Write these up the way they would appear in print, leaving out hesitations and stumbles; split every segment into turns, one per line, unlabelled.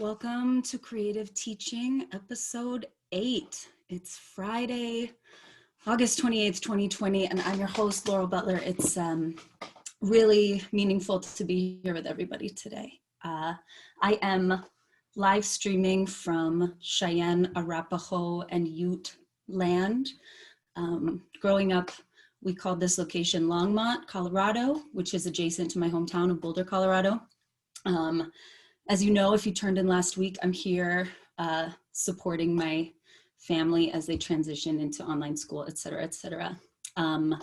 Welcome to Creative Teaching, episode 8. It's Friday, August 28th, 2020, and I'm your host, Laurel Butler. It's really meaningful to be here with everybody today. I am live streaming from Cheyenne, Arapaho, and Ute land. Growing up, we called this location Longmont, Colorado, which is adjacent to my hometown of Boulder, Colorado. As you know, if you turned in last week, I'm here supporting my family as they transition into online school, et cetera, et cetera. And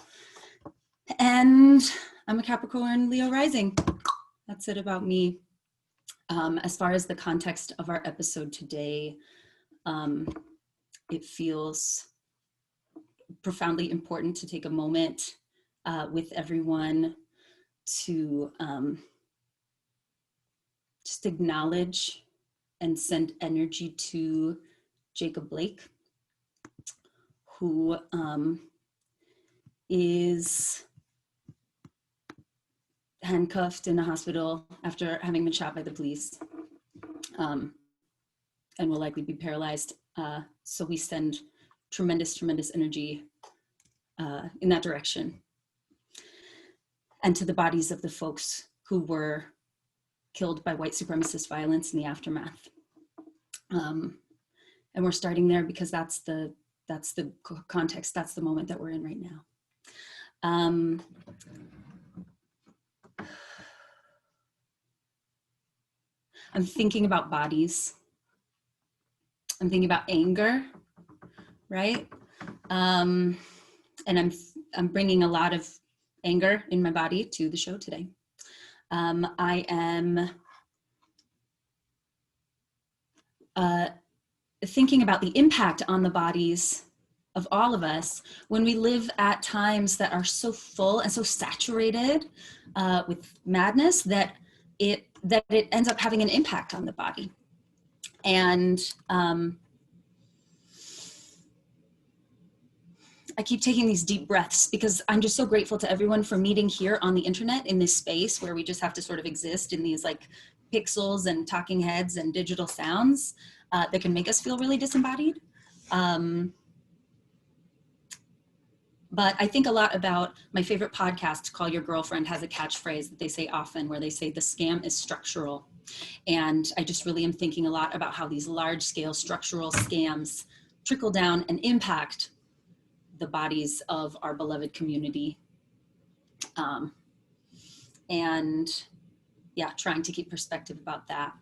I'm a Capricorn Leo rising. That's it about me. As far as the context of our episode today, it feels profoundly important to take a moment with everyone to just acknowledge and send energy to Jacob Blake, who is handcuffed in a hospital after having been shot by the police, and will likely be paralyzed. So we send tremendous energy in that direction, and to the bodies of the folks who were killed by white supremacist violence in the aftermath. And we're starting there because that's the context, that's the moment that we're in right now. I'm thinking about bodies. I'm thinking about anger, right? And I'm bringing a lot of anger in my body to the show today. I am thinking about the impact on the bodies of all of us when we live at times that are so full and so saturated with madness that it ends up having an impact on the body. And I keep taking these deep breaths because I'm just so grateful to everyone for meeting here on the internet in this space where we just have to sort of exist in these like pixels and talking heads and digital sounds that can make us feel really disembodied. But I think a lot about my favorite podcast, Call Your Girlfriend, has a catchphrase that they say often where they say the scam is structural. And I just really am thinking a lot about how these large scale structural scams trickle down and impact the bodies of our beloved community. And yeah, trying to keep perspective about that.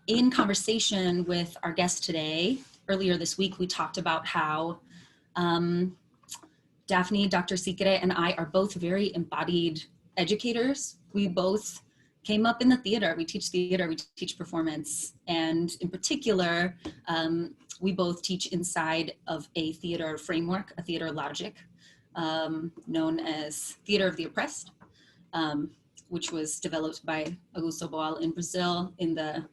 In conversation with our guest today, earlier this week, we talked about how Daphnie, Dr. Sicre, and I are both very embodied educators. We both came up in the theater. We teach theater, we teach performance. And in particular, we both teach inside of a theater framework, a theater logic, known as Theater of the Oppressed, which was developed by Augusto Boal in Brazil in the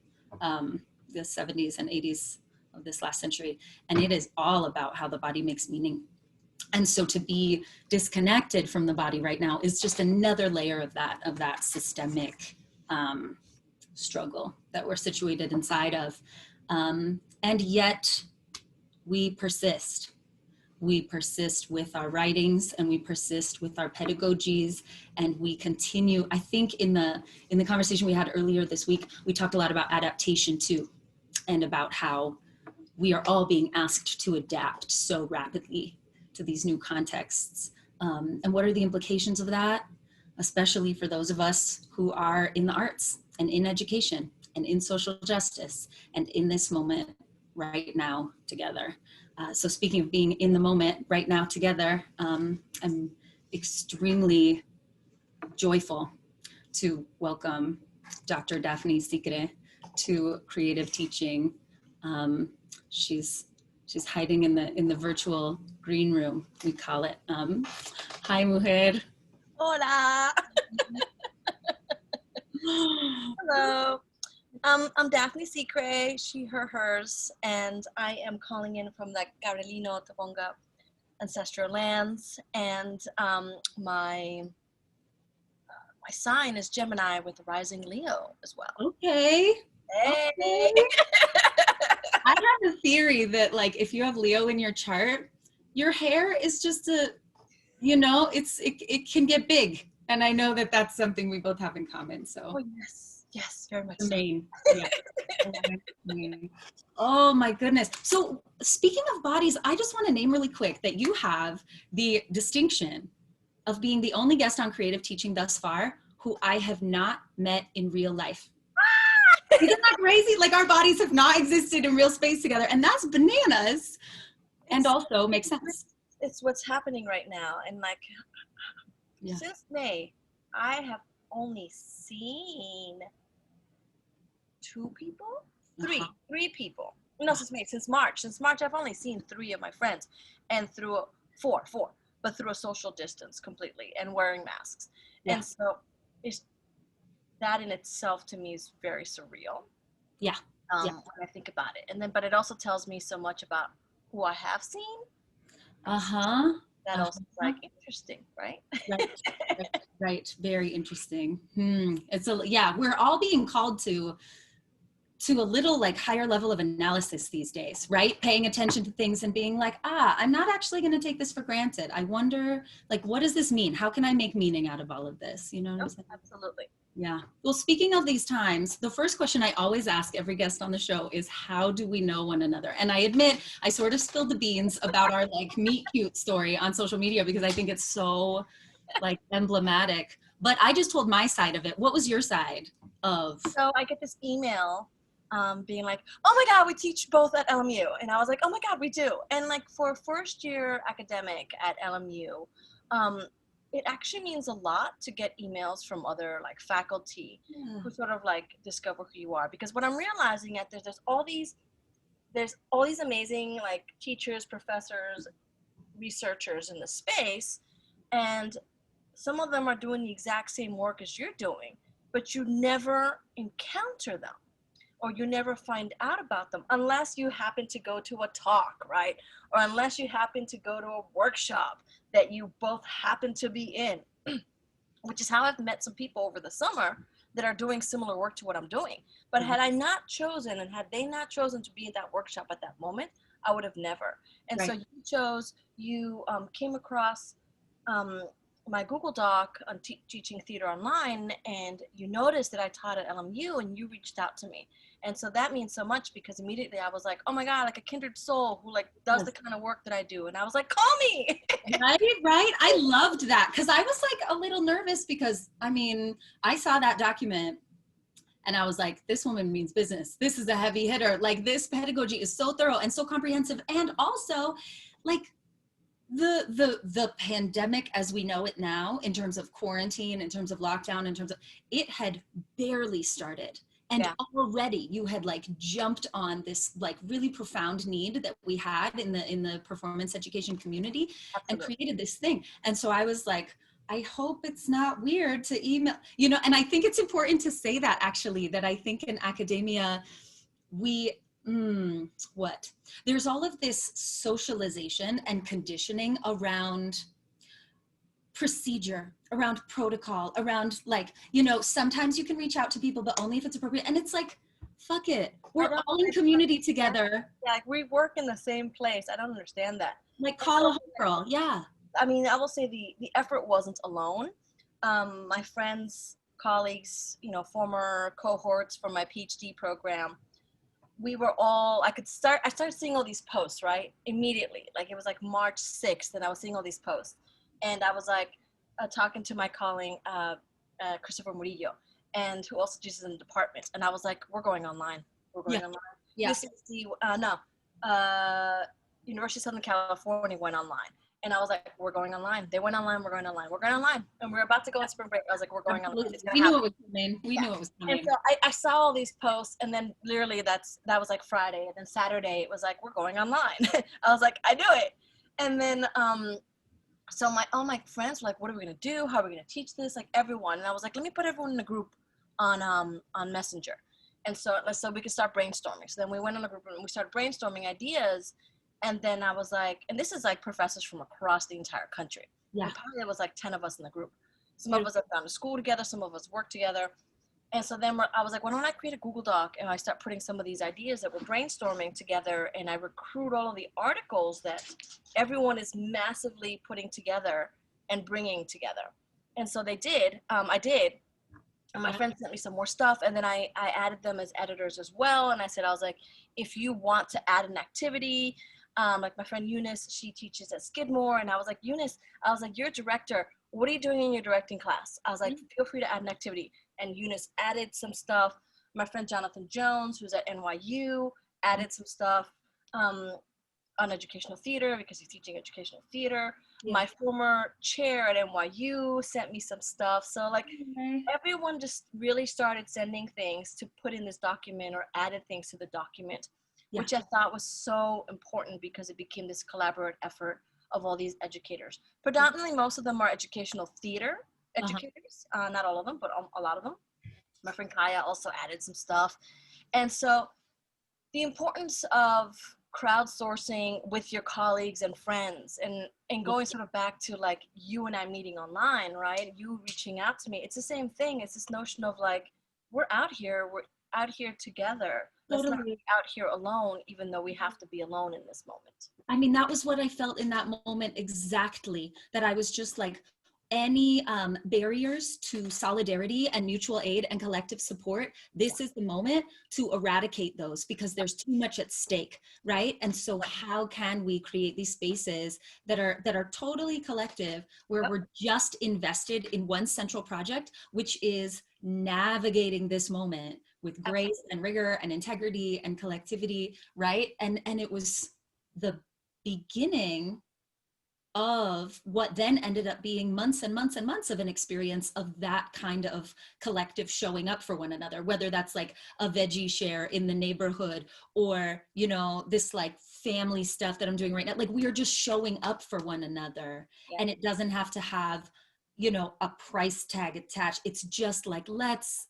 70s and 80s of this last century. And it is all about how the body makes meaning. And so to be disconnected from the body right now is just another layer of that systemic struggle that we're situated inside of. And yet we persist. We persist with our writings and we persist with our pedagogies, and we continue. I think in the conversation we had earlier this week, we talked a lot about adaptation too, and about how we are all being asked to adapt so rapidly to these new contexts. And what are the implications of that, especially for those of us who are in the arts and in education and in social justice and in this moment right now together. So speaking of being in the moment right now together, I'm extremely joyful to welcome Dr. Daphnie Sicre to Creative Teaching. She's hiding in the virtual green room, we call it. Hi, mujer.
Hola. Hello. I'm Daphnie Sicre, she, her, hers, and I am calling in from the Gabrielino Tabonga ancestral lands, and my sign is Gemini with rising Leo as well.
Okay.
Hey.
Okay. I have a theory that like if you have Leo in your chart, your hair is just it can get big. And I know that that's something we both have in common. So
Oh yes, very much
the
so.
main, yeah. Oh my goodness. So speaking of bodies, I just want to name really quick that you have the distinction of being the only guest on Creative Teaching thus far who I have not met in real life. Isn't that crazy? Like our bodies have not existed in real space together, and that's bananas. And also makes sense.
It's what's happening right now. And like
Yeah.
since May, I have only seen three people. No, since May, since March. Since March, I've only seen 3 of my friends, and through four, but through a social distance completely and wearing masks.
Yeah.
And so it's that in itself to me is very surreal.
Yeah.
When I think about it. And then, but it also tells me so much about who I have seen. That also is like interesting, right?
Right. Very interesting. We're all being called to a little like higher level of analysis these days, right? Paying attention to things and being like, I'm not actually going to take this for granted. I wonder, like, what does this mean? How can I make meaning out of all of this? You know what I'm saying?
Absolutely.
Yeah. Well, speaking of these times, the first question I always ask every guest on the show is, how do we know one another? And I admit, I sort of spilled the beans about our like meet cute story on social media because I think it's so like emblematic. But I just told my side of it. What was your side of?
So I get this email being like, oh my God, we teach both at LMU. And I was like, oh my God, we do. And like for a first year academic at LMU, it actually means a lot to get emails from other like faculty who sort of like discover who you are. Because what I'm realizing is there's all these amazing like teachers, professors, researchers in the space, and some of them are doing the exact same work as you're doing, but you never encounter them or you never find out about them unless you happen to go to a talk, right? Or unless you happen to go to a workshop that you both happen to be in, which is how I've met some people over the summer that are doing similar work to what I'm doing. But had I not chosen and had they not chosen to be at that workshop at that moment, I would have never. And so you came across my Google Doc on teaching theater online, and you noticed that I taught at LMU and you reached out to me. And so that means so much because immediately I was like, oh my God, like a kindred soul who like does the kind of work that I do. And I was like, call me.
Right. I loved that because I was like a little nervous because I mean, I saw that document and I was like, this woman means business. This is a heavy hitter. Like this pedagogy is so thorough and so comprehensive. And also like the pandemic as we know it now in terms of quarantine, in terms of lockdown, in terms of it had barely started. And already you had like jumped on this like really profound need that we had in the performance education community. Absolutely. And created this thing. And so I was like, I hope it's not weird to email, and I think it's important to say that actually, that I think in academia, there's all of this socialization and conditioning around procedure, around protocol, around like, sometimes you can reach out to people, but only if it's appropriate. And it's like, fuck it. We're all in community together.
Yeah, like we work in the same place. I don't understand that.
Like call a girl. Yeah.
I mean, I will say the effort wasn't alone. My friends, colleagues, former cohorts from my PhD program, we were all, I started seeing all these posts, right? Immediately. Like it was like March 6th and I was seeing all these posts. And I was like talking to my colleague, Christopher Murillo, and who also teaches in the department. And I was like, we're going online. We're going online. Yeah. This is the, University of Southern California went online. And I was like, we're going online. They went online, we're going online. We're going online. And we're about to go on spring break. I was like, we're going online.
We knew it was coming. We knew it was coming.
And so I saw all these posts, and then literally that was like Friday. And then Saturday, it was like, we're going online. I was like, I knew it. And then, so all my friends were like, what are we going to do? How are we going to teach this? Like everyone. And I was like, let me put everyone in a group on Messenger. And so we could start brainstorming. So then we went on a group and we started brainstorming ideas. And then I was like, and this is like professors from across the entire country. Yeah. And probably there was like 10 of us in the group. Some of us have gone to school together. Some of us work together. And so then I was like, why don't I create a Google Doc and I start putting some of these ideas that we're brainstorming together, and I recruit all of the articles that everyone is massively putting together and bringing together. And so I did. And my friend sent me some more stuff, and then I added them as editors as well. And I was like, if you want to add an activity, like my friend Eunice, she teaches at Skidmore, and I was like, Eunice, you're a director. What are you doing in your directing class? I was like, feel free to add an activity. And Eunice added some stuff. My friend Jonathan Jones, who's at NYU, added some stuff on educational theater because he's teaching educational theater. Yeah. My former chair at NYU sent me some stuff. So like everyone just really started sending things to put in this document or added things to the document, which I thought was so important because it became this collaborative effort of all these educators. Predominantly, most of them are educational theater educators, not all of them, but a lot of them. My friend Kaya also added some stuff. And so the importance of crowdsourcing with your colleagues and friends, and going sort of back to like you and I meeting online, right? You reaching out to me. It's the same thing. It's this notion of like, we're out here together. Let's not be out here alone, even though we have to be alone in this moment.
I mean, that was what I felt in that moment exactly, that I was just like, any barriers to solidarity and mutual aid and collective support, this is the moment to eradicate those because there's too much at stake, right? And so how can we create these spaces that are totally collective, where we're just invested in one central project, which is navigating this moment with grace and rigor and integrity and collectivity, right? And it was the beginning of what then ended up being months and months and months of an experience of that kind of collective showing up for one another, whether that's like a veggie share in the neighborhood or, you know, this like family stuff that I'm doing right now. Like we are just showing up for one another, and it doesn't have to have, you know, a price tag attached. It's just like, let's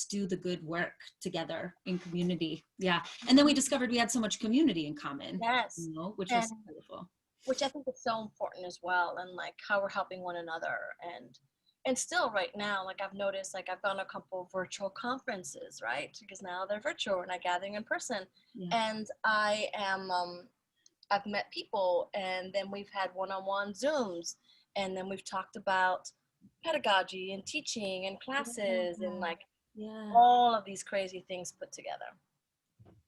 do the good work together in community. Yeah. And then we discovered we had so much community in common, you know, which was beautiful.
Which I think is so important as well, and like how we're helping one another. And still right now, like I've noticed, like I've gone to a couple of virtual conferences, right? Because now they're virtual, we're not gathering in person. And I am, I've met people, and then we've had one-on-one Zooms, and then we've talked about pedagogy and teaching and classes and like all of these crazy things put together.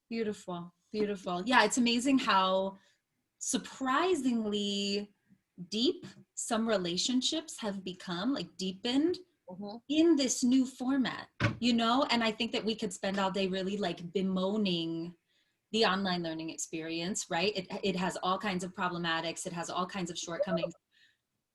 Beautiful, beautiful. Yeah, it's amazing how surprisingly deep some relationships have become, like deepened in this new format, you know? And I think that we could spend all day really like bemoaning the online learning experience, right? It has all kinds of problematics. It has all kinds of shortcomings,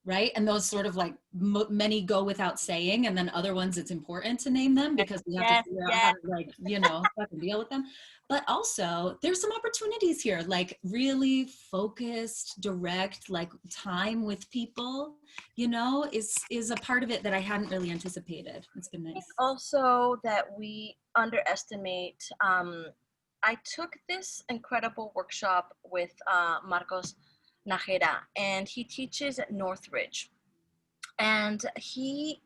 right? And those sort of like many go without saying, and then other ones it's important to name them because we have to figure out how to like, you know, deal with them. But also there's some opportunities here, like really focused, direct, like time with people, you know, is a part of it that I hadn't really anticipated. It's been nice.
Also that we underestimate, I took this incredible workshop with Marcos Najera, and he teaches at Northridge, and he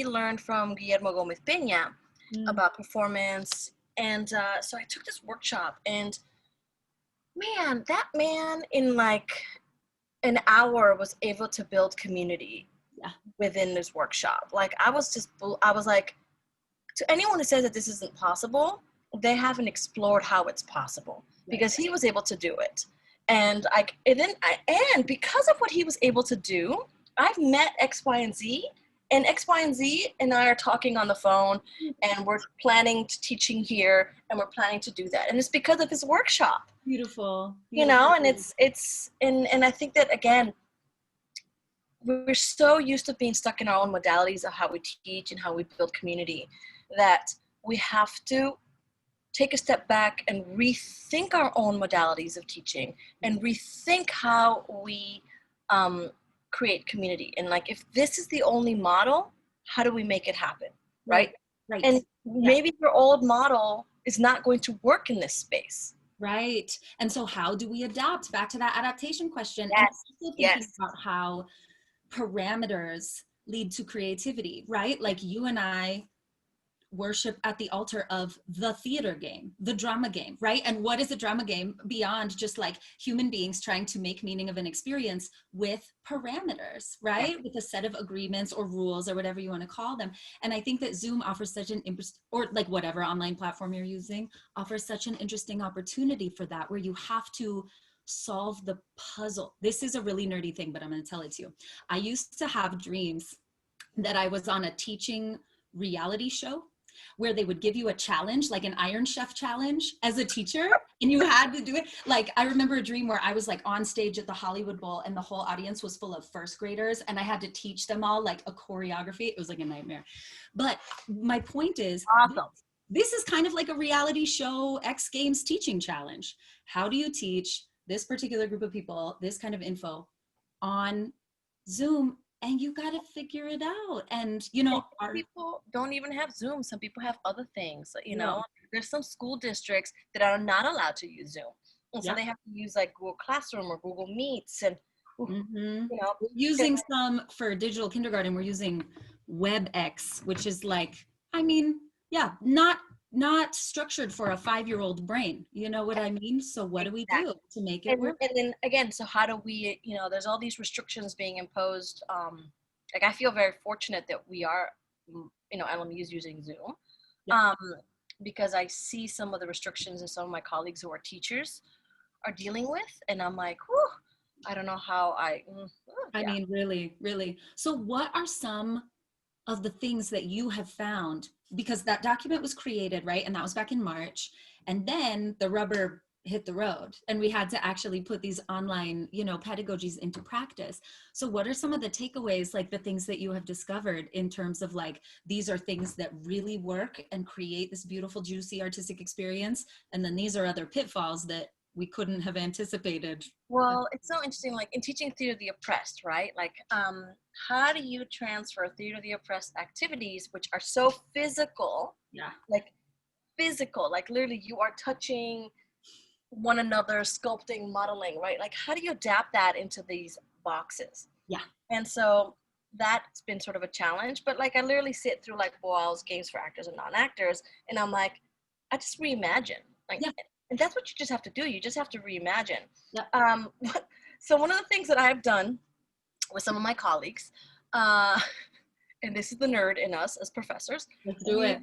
learned from Guillermo Gomez Peña about performance, and so I took this workshop, and man, that man in like an hour was able to build community within this workshop. Like I was like, to anyone who says that this isn't possible, they haven't explored how it's possible, because he was able to do it. And because of what he was able to do, I've met X, Y, and Z, and X, Y, and Z and I are talking on the phone, and we're planning to teaching here, and we're planning to do that. And it's because of his workshop.
Beautiful.
You know, and and I think that, again, we're so used to being stuck in our own modalities of how we teach and how we build community, that we have to take a step back and rethink our own modalities of teaching and rethink how we create community. And like, if this is the only model, how do we make it happen, right? And maybe your old model is not going to work in this space.
Right. And so how do we adapt? Back to that adaptation question.
Yes.
And also thinking about how parameters lead to creativity, right? Like you and I worship at the altar of the theater game, the drama game, right? And what is a drama game beyond just like human beings trying to make meaning of an experience with parameters, right? With a set of agreements or rules or whatever you want to call them. And I think that Zoom offers such an or like whatever online platform you're using offers such an interesting opportunity for that, where you have to solve the puzzle. This is a really nerdy thing, but I'm going to tell it to you. I used to have dreams that I was on a teaching reality show where they would give you a challenge, like an Iron Chef challenge as a teacher, and you had to do it. Like, I remember a dream where I was like on stage at the Hollywood Bowl and the whole audience was full of first graders and I had to teach them all like a choreography. It was like a nightmare. But my point is,
Awesome.
This is kind of like a reality show X Games teaching challenge. How do you teach this particular group of people this kind of info on Zoom? And you got to figure it out. And, you know,
some people don't even have Zoom. Some people have other things, you know. There's some school districts that are not allowed to use Zoom. And so they have to use like Google Classroom or Google Meets. And, you know.
We're using some for digital kindergarten. We're using WebEx, which is like, I mean, not structured for a 5-year-old brain. You know what I mean? So what do we do to make it work?
And then again, so how do we, you know, there's all these restrictions being imposed. Like I feel very fortunate that we are, you know, LMU is using Zoom, because I see some of the restrictions that some of my colleagues who are teachers are dealing with. And I'm like, whew, I don't know how I mean,
really, really. So what are some of the things that you have found, because that document was created, right? And that was back in March. And then the rubber hit the road and we had to actually put these online, you know, pedagogies into practice. So what are some of the takeaways, like the things that you have discovered in terms of like, these are things that really work and create this beautiful, juicy artistic experience. And then these are other pitfalls that we couldn't have anticipated.
Well, it's so interesting, like in teaching theater of the oppressed, right? Like, how do you transfer theater of the oppressed activities, which are so physical, like physical, like literally you are touching one another, sculpting, modeling, right? Like, how do you adapt that into these boxes?
Yeah.
And so that's been sort of a challenge, but like I literally sit through like Boal's Games for Actors and Non-Actors, and I'm like, I just reimagine, like, and that's what you just have to do. You just have to reimagine. So one of the things that I've done with some of my colleagues, and this is the nerd in us as professors.
Let's do it.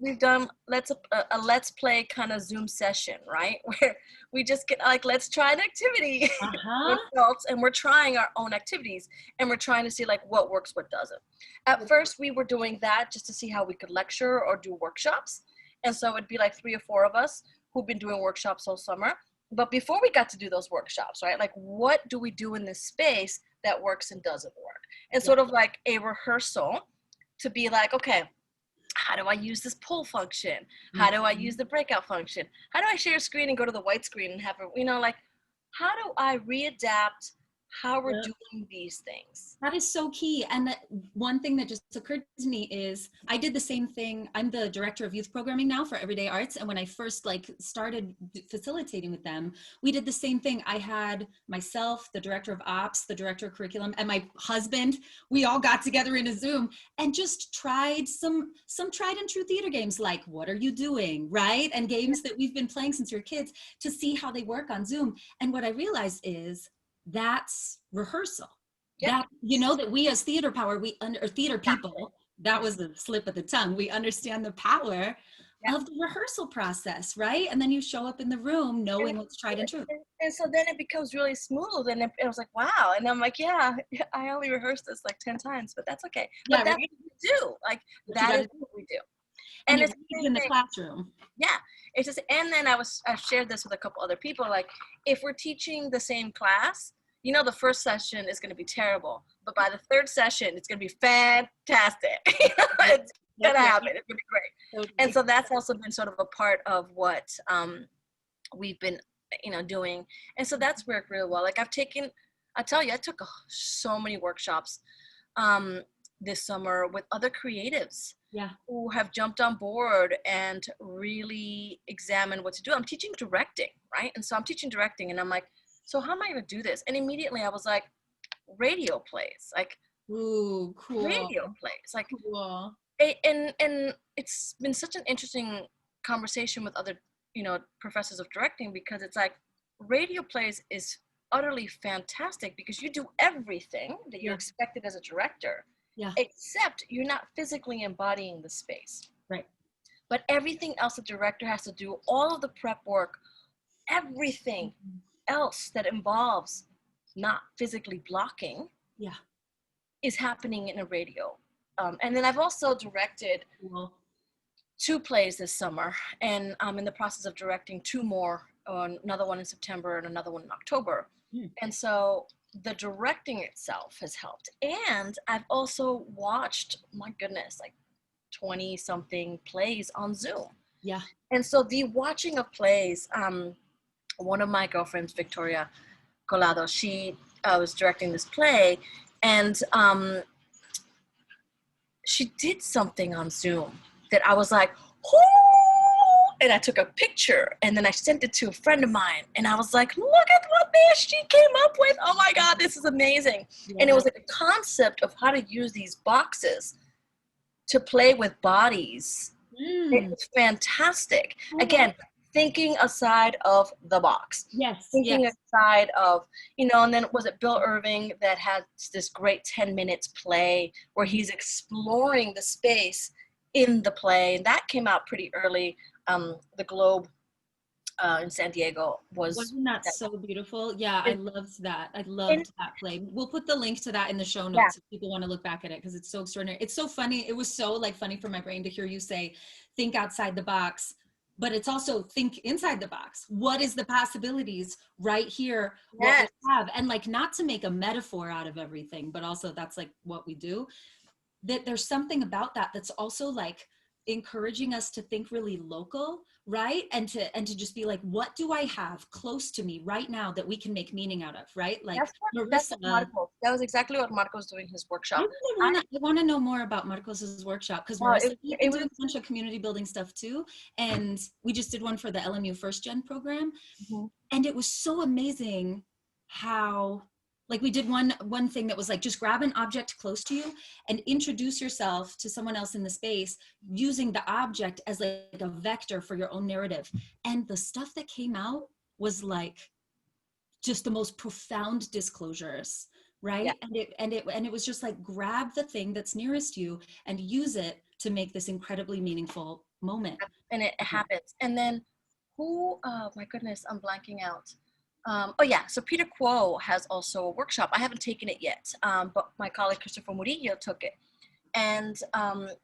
We've done a let's play kind of Zoom session, right? Where we just get like, let's try an activity with adults, and we're trying our own activities, and we're trying to see like what works, what doesn't. At first, we were doing that just to see how we could lecture or do workshops. And so it'd be like 3 or 4 of us who've been doing workshops all summer. But before we got to do those workshops, right? Like, what do we do in this space that works and doesn't work? And sort of like a rehearsal to be like, okay, how do I use this pull function? How do I use the breakout function? How do I share a screen and go to the white screen and have a, you know, like, how do I readapt how we're doing these things?
That is so key. And one thing that just occurred to me is I did the same thing. I'm the director of youth programming now for Everyday Arts. And when I first like started facilitating with them, we did the same thing. I had myself, the director of ops, the director of curriculum, and my husband. We all got together in a Zoom and just tried some tried and true theater games, like What Are You Doing, right? And games that we've been playing since we were kids to see how they work on Zoom. And what I realized is that's rehearsal. That, you know, that we as theater power, or theater people, that was the slip of the tongue. We understand the power of the rehearsal process, right? And then you show up in the room knowing what's tried and true.
And so then it becomes really smooth, and it was like, wow. And I'm like, yeah, I only rehearsed this like 10 times, but that's okay. But that's what we do. Like, that is what we do.
And it's in the classroom.
Yeah, it's just, and then I've shared this with a couple other people. Like, if we're teaching the same class, you know, the first session is going to be terrible, but by the third session, it's going to be fantastic. It's going to happen. It's going to be great. And so that's also been sort of a part of what we've been, you know, doing. And so that's worked really well. Like, I took so many workshops this summer with other creatives who have jumped on board and really examined what to do. I'm teaching directing, right? And so I'm teaching directing, and I'm like, so how am I going to do this? And immediately I was like, radio plays. Like,
Ooh, cool.
radio plays. Like,
Cool.
and it's been such an interesting conversation with other, professors of directing, because it's like radio plays is utterly fantastic because you do everything that you're expected as a director, except you're not physically embodying the space.
Right.
But everything else the director has to do, all of the prep work, everything else that involves not physically blocking is happening in a radio. And then I've also directed 2 plays this summer, and I'm in the process of directing 2 more, another one in September and another one in October. And so the directing itself has helped. And I've also watched, my goodness, like 20 something plays on Zoom.
Yeah.
And so the watching of plays, one of my girlfriends, Victoria Colado, she was directing this play, and she did something on Zoom that I was like, oh, and I took a picture and then I sent it to a friend of mine, and I was like, look at what this she came up with. Oh my God, this is amazing. Yeah. And it was like a concept of how to use these boxes to play with bodies. It was fantastic. Again, thinking aside of the box.
Yes.
Thinking aside of, and then was it Bill Irving that had this great 10 minutes play where he's exploring the space in the play, and that came out pretty early. The Globe in San Diego
wasn't that so beautiful? Yeah, I loved that. I loved that play. We'll put the link to that in the show notes if people want to look back at it, because it's so extraordinary. It's so funny. It was so funny for my brain to hear you say, think outside the box, but it's also think inside the box. What is the possibilities right here? What we have, and not to make a metaphor out of everything, but also that's what we do. That there's something about that that's also encouraging us to think really local, right? And to just be what do I have close to me right now that we can make meaning out of, right?
That's Marcos. That was exactly what Marcos doing his workshop.
I want to know more about Marcos's workshop, because Marissa been doing a bunch of community building stuff too, and we just did one for the LMU First Gen program, and it was so amazing how we did one thing that was just grab an object close to you and introduce yourself to someone else in the space using the object as a vector for your own narrative. And the stuff that came out was just the most profound disclosures, right? And it was just grab the thing that's nearest you and use it to make this incredibly meaningful moment.
And it happens. And then oh my goodness, I'm blanking out. So Peter Kuo has also a workshop. I haven't taken it yet, but my colleague Christopher Murillo took it. And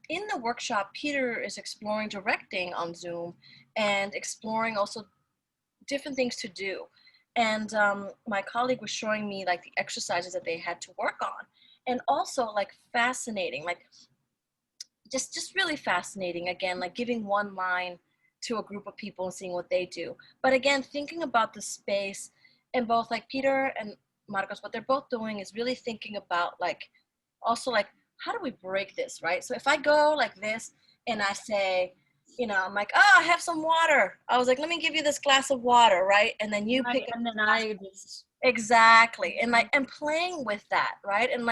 in the workshop, Peter is exploring directing on Zoom and exploring also different things to do. And my colleague was showing me the exercises that they had to work on, and also fascinating, just really fascinating. Again, giving one line to a group of people and seeing what they do. But again, thinking about the space, and both Peter and Marcos, what they're both doing is really thinking about also how do we break this, right? So if I go like this and I say, I'm oh, I have some water. I was let me give you this glass of water, right? And then you pick up.
And then I just.
Exactly. And and playing with that, right? And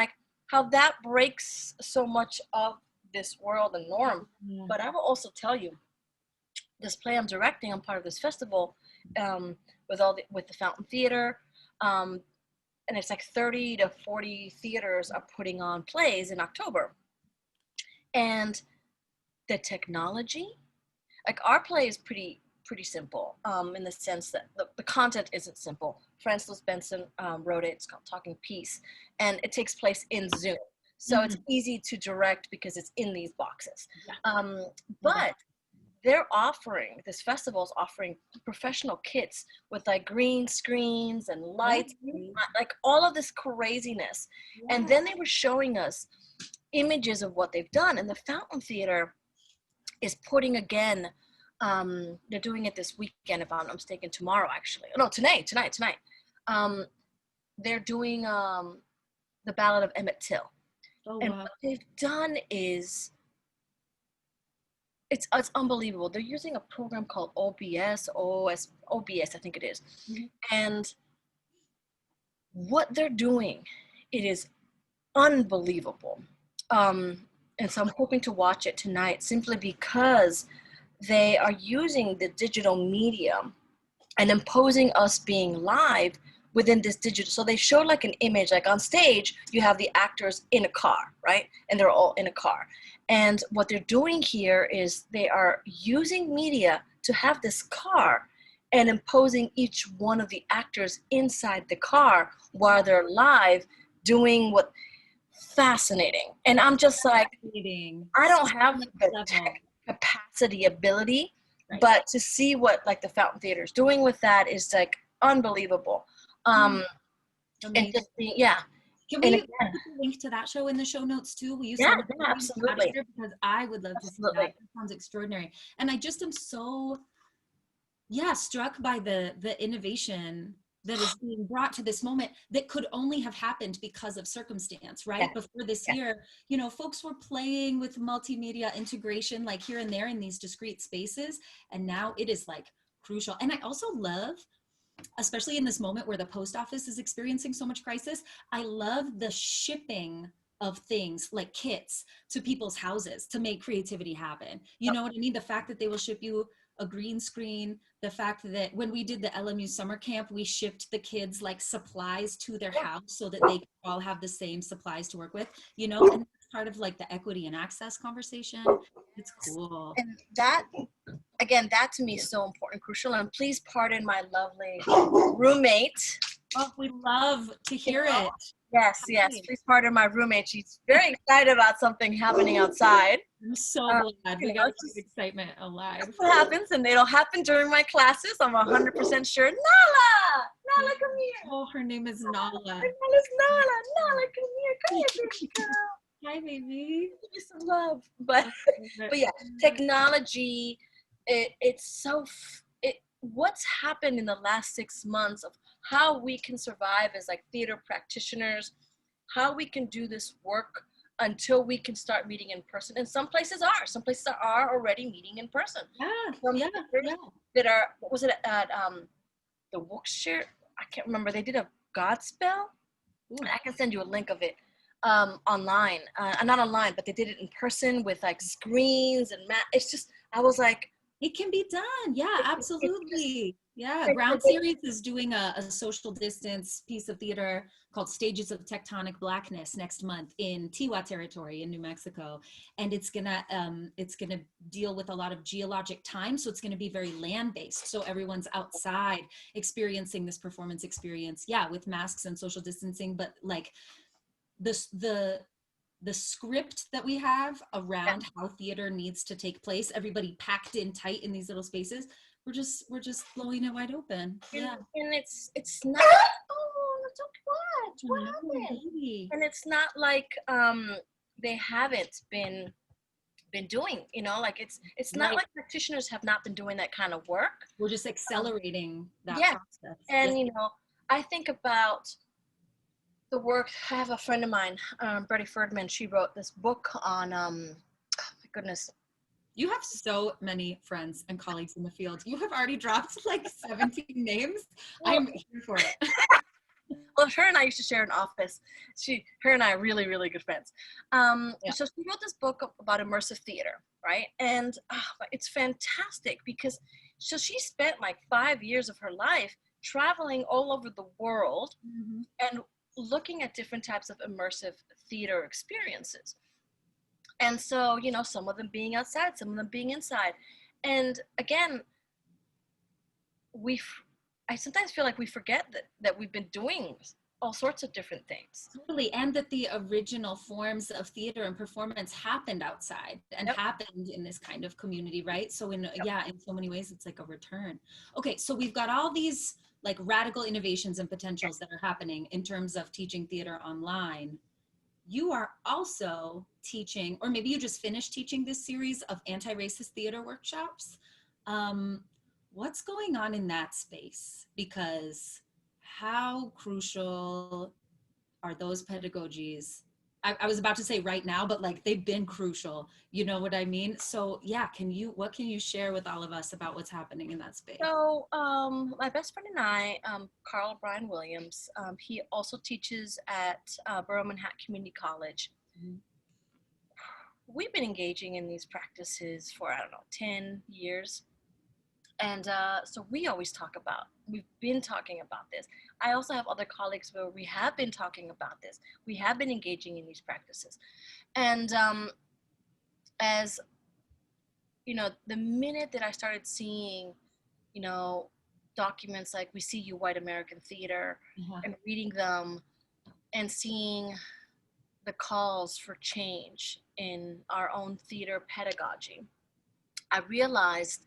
how that breaks so much of this world and norm. Yeah. But I will also tell you, this play I'm directing, I'm part of this festival with the Fountain Theater, and it's 30 to 40 theaters are putting on plays in October. And the technology, our play is pretty simple in the sense that the content isn't simple. Frances Benson wrote it. It's called Talking Peace, and it takes place in Zoom. So it's easy to direct because it's in these boxes. But this festival is offering professional kits with green screens and lights, and, all of this craziness. Yeah. And then they were showing us images of what they've done. And the Fountain Theater is putting again, they're doing it this weekend, if I'm not mistaken, tomorrow actually. No, tonight. They're doing the Ballad of Emmett Till. And what they've done is, it's unbelievable. They're using a program called OBS, I think it is. And what they're doing, it is unbelievable. And so I'm hoping to watch it tonight simply because they are using the digital medium and imposing us being live within this digital. So they show like an image, like on stage, you have the actors in a car, right? And they're all in a car. And what they're doing here is they are using media to have this car and imposing each one of the actors inside the car while they're live doing what fascinating. And I'm just like, I don't have the tech capacity ability, right, but to see what like the Fountain Theater is doing with that is like unbelievable. And just yeah.
Can we put a link to that show in the show notes too? Will you send it to me?
Absolutely.
Because I would love to see that. That sounds extraordinary. And I just am so, struck by the innovation that is being brought to this moment that could only have happened because of circumstance, right? Yeah. Before this year, you know, folks were playing with multimedia integration like here and there in these discrete spaces. And now it is like crucial. And I also love, especially in this moment where the post office is experiencing so much crisis, I love the shipping of things like kits to people's houses to make creativity happen. You know what I mean? The fact that they will ship you a green screen, the fact that when we did the LMU summer camp, we shipped the kids like supplies to their house so that they all have the same supplies to work with, you know, and that's part of like the equity and access conversation. It's cool.
And that, again, that to me is so important, crucial. And please pardon my lovely roommate.
Oh, we love to hear it.
Yes, yes. Please pardon my roommate. She's very excited about something happening outside.
I'm so glad we got this excitement alive.
That's what happens, and it'll happen during my classes. I'm 100% sure. Nala, come here.
Oh, her name is Nala.
Her name is Nala. Nala, come here, baby girl.
Hi, baby.
Give me some love. But yeah, technology. What's happened in the last 6 months of how we can survive as like theater practitioners, how we can do this work until we can start meeting in person. And some places are already meeting in person. That are, what was it at the Wilkshire? I can't remember. They did a Godspell. I can send you a link of it online. Not online, but they did it in person with like screens and it's just, I was like,
it can be done. Yeah, absolutely. Yeah, Ground Series is doing a social distance piece of theater called Stages of Tectonic Blackness next month in Tiwa territory in New Mexico. And it's gonna deal with a lot of geologic time. So it's gonna be very land-based. So everyone's outside experiencing this performance experience. Yeah, with masks and social distancing, but like the script that we have around how theater needs to take place, everybody packed in tight in these little spaces, we're just blowing it wide open. Yeah.
And it's not, oh, it's okay. What happened? And it's not like they haven't been doing, you know, like it's not like practitioners have not been doing that kind of work.
We're just accelerating that process.
And you know, I think about the work. I have a friend of mine, Betty Ferdman. She wrote this book on, oh my goodness.
You have so many friends and colleagues in the field. You have already dropped like 17 names. I'm here for it.
Well, her and I used to share an office. Her and I are really, really good friends. So she wrote this book about immersive theater, right? And it's fantastic because she spent like 5 years of her life traveling all over the world and looking at different types of immersive theater experiences. And so, you know, some of them being outside, some of them being inside. And again, I sometimes feel like we forget that we've been doing all sorts of different things.
Totally, and that the original forms of theater and performance happened outside and happened in this kind of community, right? So in so many ways, it's like a return. Okay, so we've got all these like radical innovations and potentials that are happening in terms of teaching theater online. You are also teaching, or maybe you just finished teaching this series of anti-racist theater workshops. What's going on in that space? Because how crucial are those pedagogies I was about to say right now, but like they've been crucial. You know what I mean? So yeah, what can you share with all of us about what's happening in that space?
So my best friend and I, Carl Brian Williams, he also teaches at Borough Manhattan Community College.
Mhm.
We've been engaging in these practices for, I don't know, 10 years. And so we've been talking about this. I also have other colleagues where we have been talking about this. We have been engaging in these practices. And as, you know, the minute that I started seeing, you know, documents like We See You, White American Theater, and reading them and seeing the calls for change in our own theater pedagogy, I realized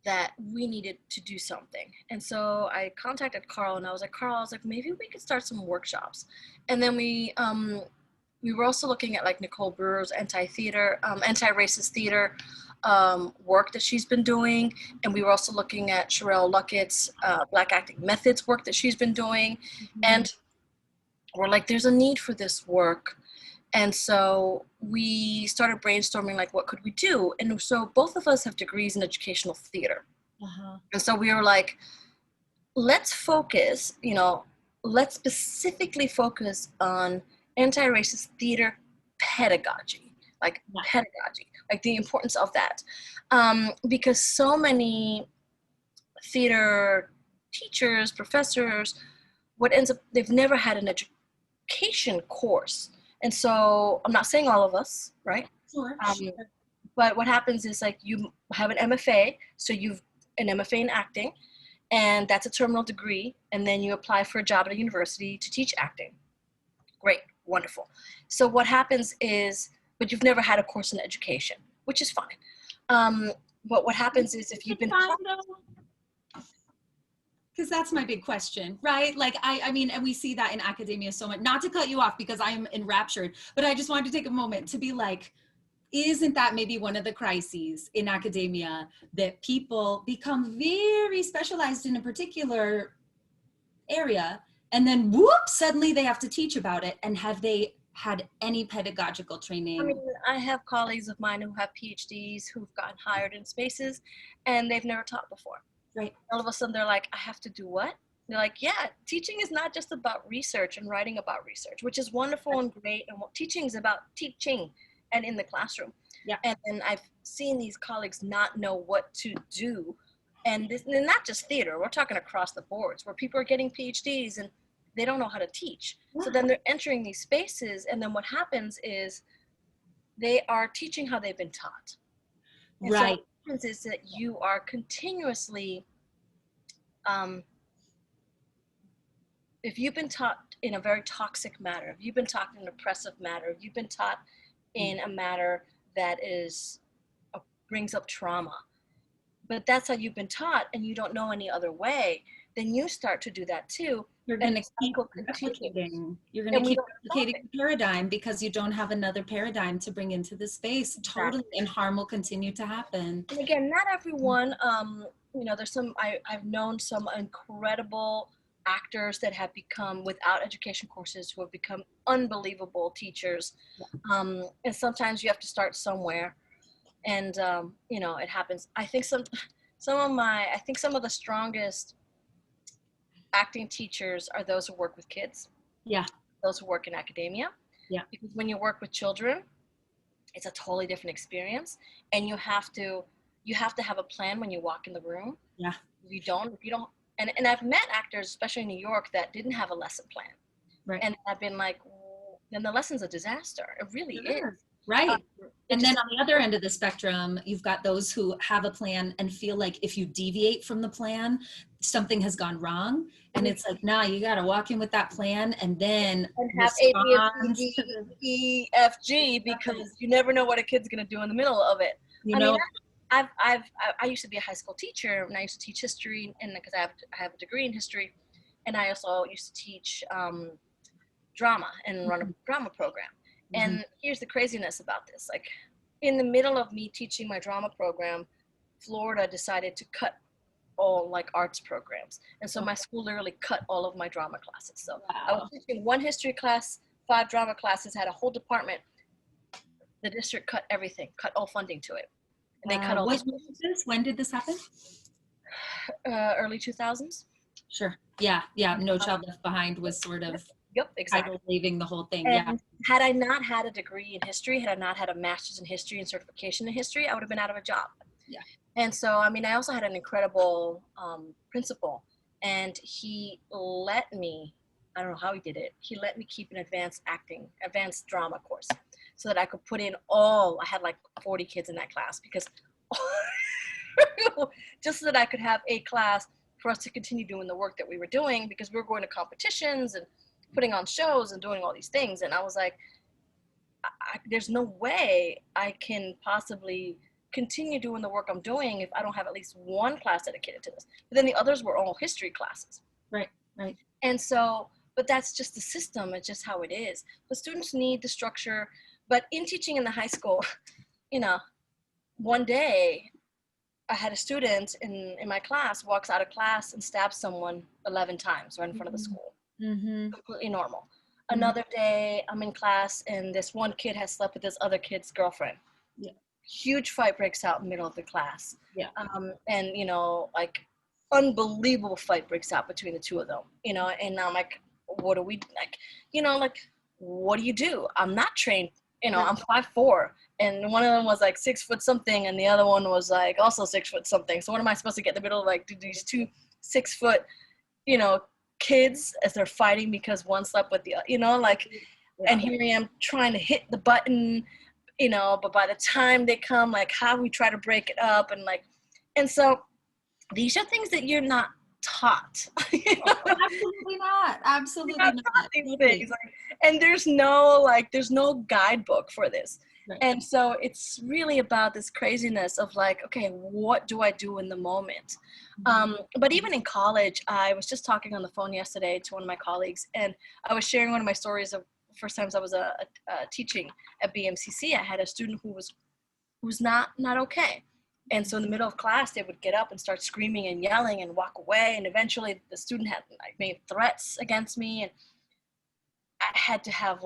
that we needed to do something. And so I contacted Carl and I was like, maybe we could start some workshops. And then we were also looking at like Nicole Brewer's anti-racist theater work that she's been doing. And we were also looking at Sherelle Luckett's Black Acting Methods work that she's been doing. Mm-hmm. And we're like, there's a need for this work. And so we started brainstorming, like, what could we do? And so both of us have degrees in educational theater. And so we were like, let's specifically focus on anti-racist theater pedagogy, like the importance of that. Because so many theater teachers, professors, they've never had an education course. And so I'm not saying all of us, right?
Sure.
But what happens is like you have an MFA, so you've an MFA in acting, and that's a terminal degree. And then you apply for a job at a university to teach acting. Great, wonderful. So what happens is, but you've never had a course in education, which is fine. But what happens is if you've been
because that's my big question, right? Like, I mean, and we see that in academia so much, not to cut you off because I am enraptured, but I just wanted to take a moment to be like, isn't that maybe one of the crises in academia, that people become very specialized in a particular area and then whoop, suddenly they have to teach about it. And have they had any pedagogical training?
I mean, I have colleagues of mine who have PhDs who've gotten hired in spaces and they've never taught before.
Right.
All of a sudden they're like, I have to do what? They're like, yeah, teaching is not just about research and writing about research, which is wonderful and great. And teaching is about teaching and in the classroom.
Yeah.
And I've seen these colleagues not know what to do. And not just theater, we're talking across the boards where people are getting PhDs and they don't know how to teach. Yeah. So then they're entering these spaces. And then what happens is they are teaching how they've been taught. And
right.
So what happens is that you are continuously, if you've been taught in a very toxic manner, if you've been taught in an oppressive manner, if you've been taught in a manner that brings up trauma, but that's how you've been taught and you don't know any other way, then you start to do that too.
You're going to keep replicating. You're going to keep replicating the paradigm because you don't have another paradigm to bring into the space. Exactly. Totally, and harm will continue to happen.
And again, not everyone. There's I've known some incredible actors that have become, without education courses, who have become unbelievable teachers. Yeah. And sometimes you have to start somewhere, and it happens. I think some of the strongest acting teachers are those who work with kids.
Yeah.
Those who work in academia.
Yeah. Because
when you work with children, it's a totally different experience, and you have to have a plan when you walk in the room.
Yeah.
If you don't, and I've met actors, especially in New York, that didn't have a lesson plan.
Right.
And I've been like, then the lesson's a disaster. It really is.
Right. And then on the other end of the spectrum, you've got those who have a plan and feel like if you deviate from the plan, something has gone wrong. And it's like, nah, you got to walk in with that plan and then
have A, B, C, D, E, F, G, because you never know what a kid's going to do in the middle of it. I used to be a high school teacher, and I used to teach history, and because I have a degree in history, and I also used to teach drama and run a drama program. And here's the craziness about this. Like, in the middle of me teaching my drama program, Florida decided to cut all like arts programs. And so my school literally cut all of my drama classes. So I was teaching one history class 5 drama classes, had a whole department. The district cut everything, cut all funding to it. And they cut all
What was this? When did this happen?
early 2000s.
Sure. Yeah. No Child Left Behind was sort of
Yep, exactly.
leaving the whole thing.
And had I not had a degree in history, had I not had a master's in history and certification in history, I would have been out of a job.
Yeah.
And so, I mean, I also had an incredible principal, and he let me, I don't know how he did it, he let me keep an advanced drama course so that I could put in I had like 40 kids in that class, because just so that I could have a class for us to continue doing the work that we were doing, because we were going to competitions and putting on shows and doing all these things. And I was like, there's no way I can possibly continue doing the work I'm doing if I don't have at least one class dedicated to this. But then the others were all history classes.
Right.
And so, but that's just the system. It's just how it is. The students need the structure. But in teaching in the high school, one day I had a student in my class walks out of class and stabs someone 11 times right in front of the school.
Mm-hmm.
Completely normal. Another day I'm in class and this one kid has slept with this other kid's girlfriend.
Yeah.
Huge fight breaks out in the middle of the class.
Yeah.
And like unbelievable fight breaks out between the two of them, and I'm like, what do we what do you do? I'm not trained, I'm 5'4", and one of them was like 6 foot something and the other one was like also 6 foot something. So what am I supposed to get in the middle of, like, these 2 6 foot, kids as they're fighting because one slept with the other, and here I am trying to hit the button, but by the time they come, like, how we try to break it up, and so these are things that you're not taught.
Absolutely not.
These things. And there's no guidebook for this.
Right.
And so it's really about this craziness of like, okay, what do I do in the moment? But even in college, I was just talking on the phone yesterday to one of my colleagues, and I was sharing one of my stories of first times I was teaching at BMCC. I had a student who was not okay. And so in the middle of class, they would get up and start screaming and yelling and walk away. And eventually the student had made threats against me. And I had to have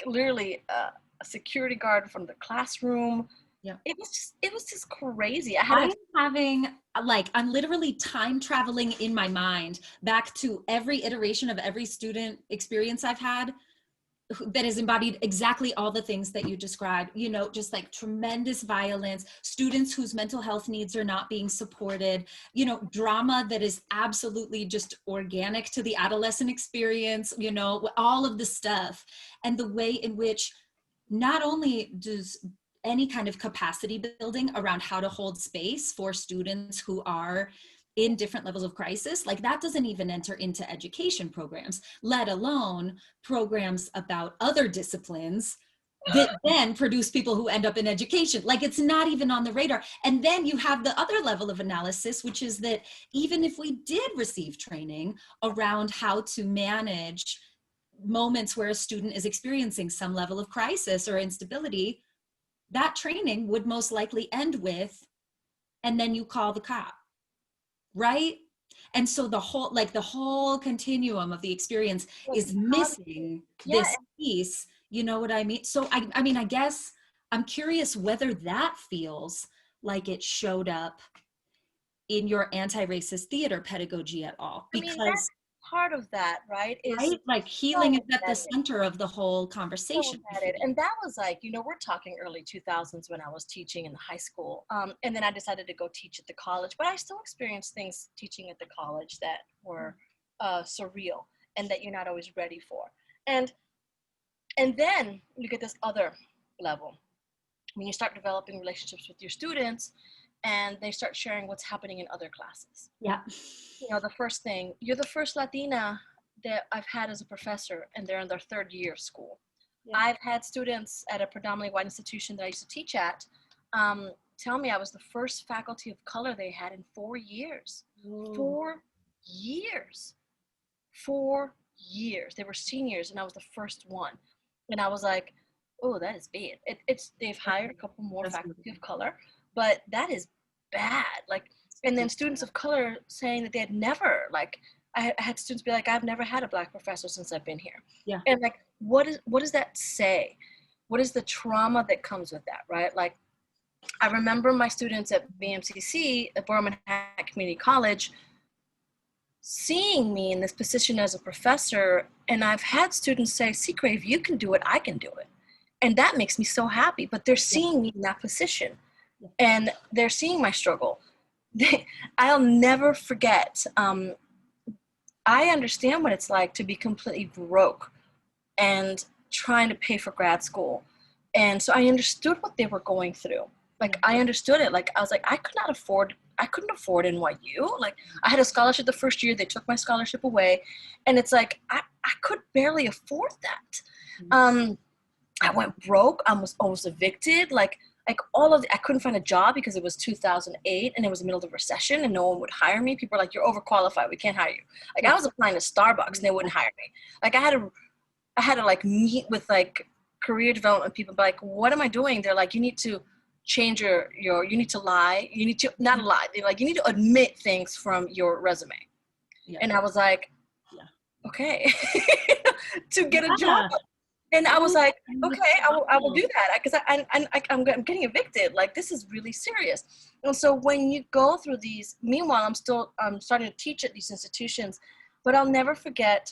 literally a security guard from the classroom.
Yeah.
It was just crazy.
I'm literally time traveling in my mind back to every iteration of every student experience I've had that has embodied exactly all the things that you described, just like tremendous violence, students whose mental health needs are not being supported, drama that is absolutely just organic to the adolescent experience, all of the stuff. And the way in which not only does any kind of capacity building around how to hold space for students who are in different levels of crisis, like that doesn't even enter into education programs, let alone programs about other disciplines that then produce people who end up in education. Like, it's not even on the radar. And then you have the other level of analysis, which is that even if we did receive training around how to manage moments where a student is experiencing some level of crisis or instability, that training would most likely end with, and then you call the cop. Right? And so the whole continuum of the experience is missing this piece. You know what I mean? So I guess I'm curious whether that feels like it showed up in your anti-racist theater pedagogy at all, because
that's part of that, right?
Like healing is at the center of the whole conversation.
And that was we're talking early 2000s when I was teaching in the high school. And then I decided to go teach at the college, but I still experienced things teaching at the college that were surreal and that you're not always ready for. And then you get this other level when you start developing relationships with your students and they start sharing what's happening in other classes.
Yeah.
The first thing, you're the first Latina that I've had as a professor, and they're in their 3rd year of school. Yeah. I've had students at a predominantly white institution that I used to teach at tell me I was the first faculty of color they had in 4 years. Ooh. 4 years. 4 years. They were seniors, and I was the first one. And I was like, oh, that is bad. They've hired a couple more faculty of color, but that is bad. And then students of color saying that they had never, I had students be like, I've never had a Black professor since I've been here.
Yeah.
And what does that say? What is the trauma that comes with that, right? Like, I remember my students at BMCC, at Borough Manhattan Community College, seeing me in this position as a professor, and I've had students say, Sicre, if you can do it, I can do it. And that makes me so happy, but they're seeing me in that position, and they're seeing my struggle. I'll never forget, I understand what it's like to be completely broke and trying to pay for grad school. And so I understood what they were going through. Like, I understood it. Like, I was like, I couldn't afford NYU. Like, I had a scholarship the first year, they took my scholarship away. And it's like, I could barely afford that. I went broke. I was almost evicted. Like I couldn't find a job because it was 2008 and it was the middle of the recession and no one would hire me. People were like, you're overqualified, we can't hire you. Like, I was applying to Starbucks and they wouldn't hire me. Like, I had to like meet with like career development people, but like, what am I doing? They're like, you need to change you need to lie. You need to not lie. They're like, you need to admit things from your resume. Yeah. And I was like, okay, to get a job. And I was like, okay, I will do that because I'm getting evicted. Like, this is really serious. And so when you go through these, meanwhile, I'm starting to teach at these institutions, but I'll never forget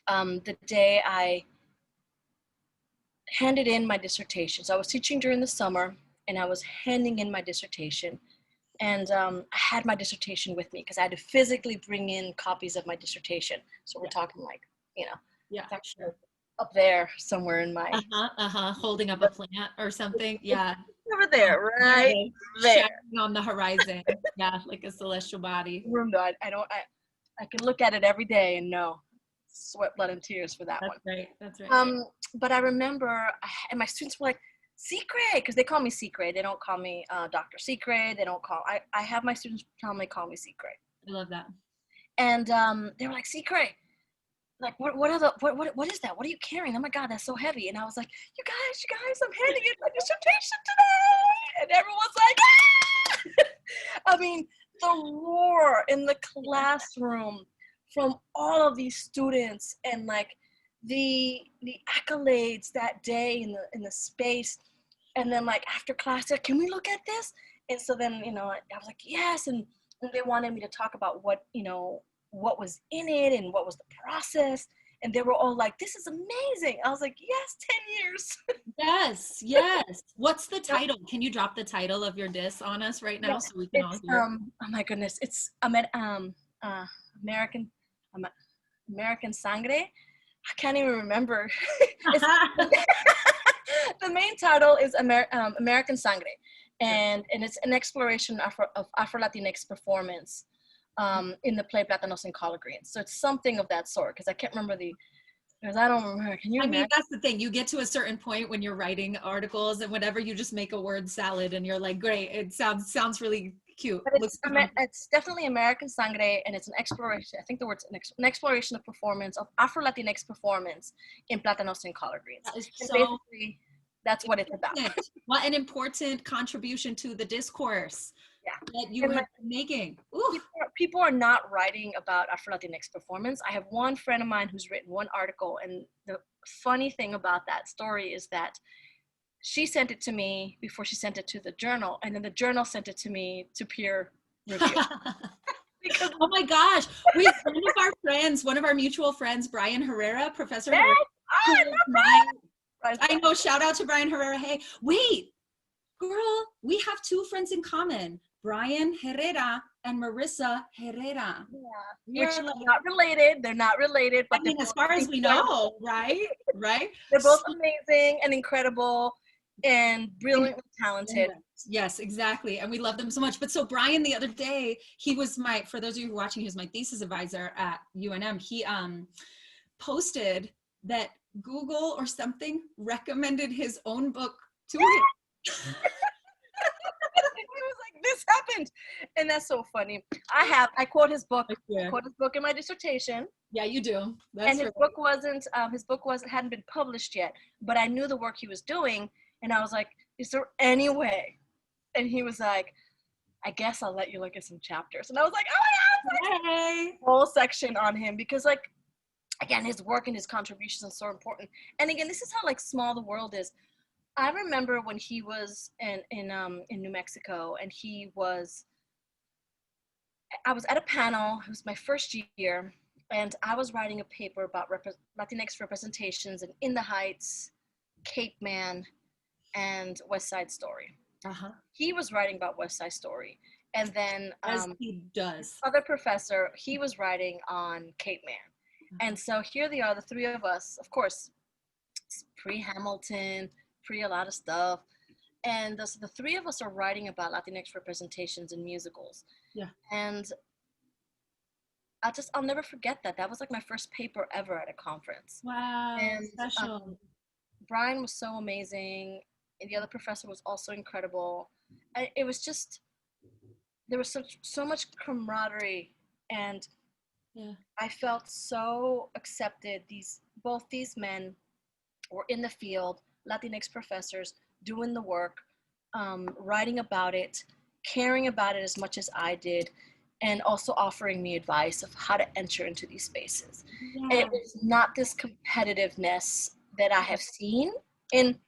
the day I handed in my dissertation. So I was teaching during the summer and I was handing in my dissertation. And I had my dissertation with me because I had to physically bring in copies of my dissertation. So we're talking like, sure. Up there somewhere in my
holding up a plant or something.
Over there, right there
on the horizon. Like a celestial body.
I can look at it every day and know sweat, blood, and tears for that one.
That's right.
But I remember, and my students were like, Sicre, because they call me Sicre. They don't call me Dr. Sicre. They don't call. I have my students call me Sicre.
I love that.
And they were like, Sicre, like, what is that? What are you carrying? Oh my God, that's so heavy. And I was like, you guys, I'm handing in my dissertation today. And everyone's like, ah! I mean, the roar in the classroom from all of these students and like the accolades that day in the space. And then like after class, like, can we look at this? And so then, I was like, yes. And they wanted me to talk about what was in it and what was the process. And they were all like, this is amazing. I was like, yes, 10 years.
Yes. What's the title? Can you drop the title of your diss on us right now so we can all hear?
Oh my goodness. It's American Sangre. I can't even remember. The main title is American Sangre. And it's an exploration of Afro-Latinx performance in the play Plátanos and Collard Greens. So it's something of that sort, because I can't remember because I don't remember. Can you imagine?
I mean, that's the thing. You get to a certain point when you're writing articles and whatever, you just make a word salad and you're like, great, it sounds really cute.
But it's definitely American Sangre, and it's an exploration. I think the word's an exploration of performance, of Afro-Latinx performance in Plátanos and Collard Greens.
That is
basically, that's what it's about.
What an important contribution to the discourse that you were making.
People are not writing about Afro-Latinx performance. I have one friend of mine who's written one article, and the funny thing about that story is that she sent it to me before she sent it to the journal, and then the journal sent it to me to peer review.
Because, oh my gosh, one of our mutual friends, Brian Herrera, Professor Herrera. I know, shout out to Brian Herrera. Hey, wait, girl, we have two friends in common, Brian Herrera and Marissa Herrera.
Yeah, which are not related. They're not related. But
I mean, as far as we know, right?
They're both amazing and incredible and brilliantly talented.
Yes, exactly. And we love them so much. But so Brian, the other day, he was for those of you who are watching, he was my thesis advisor at UNM. He posted that Google or something recommended his own book to him.
He was like, this happened. And that's so funny. I quote his book. I quote his book in my dissertation.
Yeah, you do.
That's his book hadn't been published yet, but I knew the work he was doing. And I was like, is there any way? And he was like, I guess I'll let you look at some chapters. And I was like, oh my God, whole section on him, because like, again, his work and his contributions are so important. And again, this is how like small the world is. I remember when he was in New Mexico, and I was at a panel. It was my first year, and I was writing a paper about Latinx representations in the Heights, Cape Man, and West Side Story.
Uh-huh.
He was writing about West Side Story, and then
As he does.
other professor, he was writing on Cape Man. And so here they are, the three of us, of course, pre-Hamilton, pre a lot of stuff. And so the three of us are writing about Latinx representations in musicals.
Yeah.
And I'll never forget that. That was like my first paper ever at a conference.
Wow,
And
special.
Brian was so amazing. And the other professor was also incredible. And it was just, there was so much camaraderie, and
Yeah.
I felt so accepted. Both these men were in the field, Latinx professors, doing the work, writing about it, caring about it as much as I did, and also offering me advice of how to enter into these spaces.
Yeah.
And it was not this competitiveness that I have seen in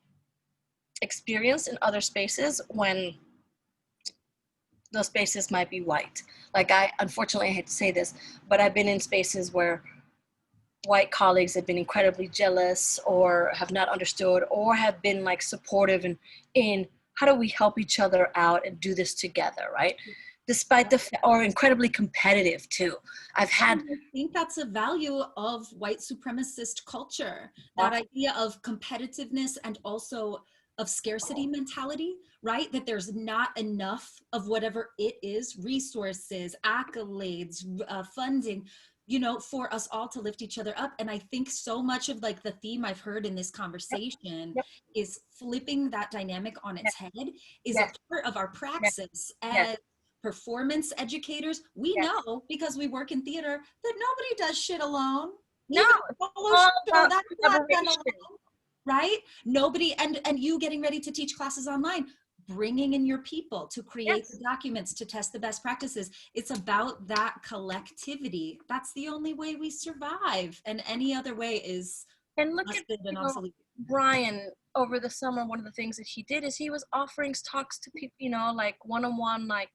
experience in other spaces when those spaces might be white. Like unfortunately, I hate to say this, but I've been in spaces where white colleagues have been incredibly jealous or have not understood or have been like supportive in how do we help each other out and do this together, right? Despite or incredibly competitive too. I
think that's a value of white supremacist culture, that idea of competitiveness and also of scarcity mentality, right? That there's not enough of whatever it is, resources, accolades, funding, for us all to lift each other up. And I think so much of like the theme I've heard in this conversation is flipping that dynamic on its head is a part of our praxis as performance educators. We know, because we work in theater, that nobody does shit alone.
No,
That's not done alone, right? Nobody, and you getting ready to teach classes online, bringing in your people to create the documents, to test the best practices. It's about that collectivity. That's the only way we survive, and any other way is busted and obsolete.
Brian, over the summer, one of the things that he did is he was offering talks to people, like one-on-one, like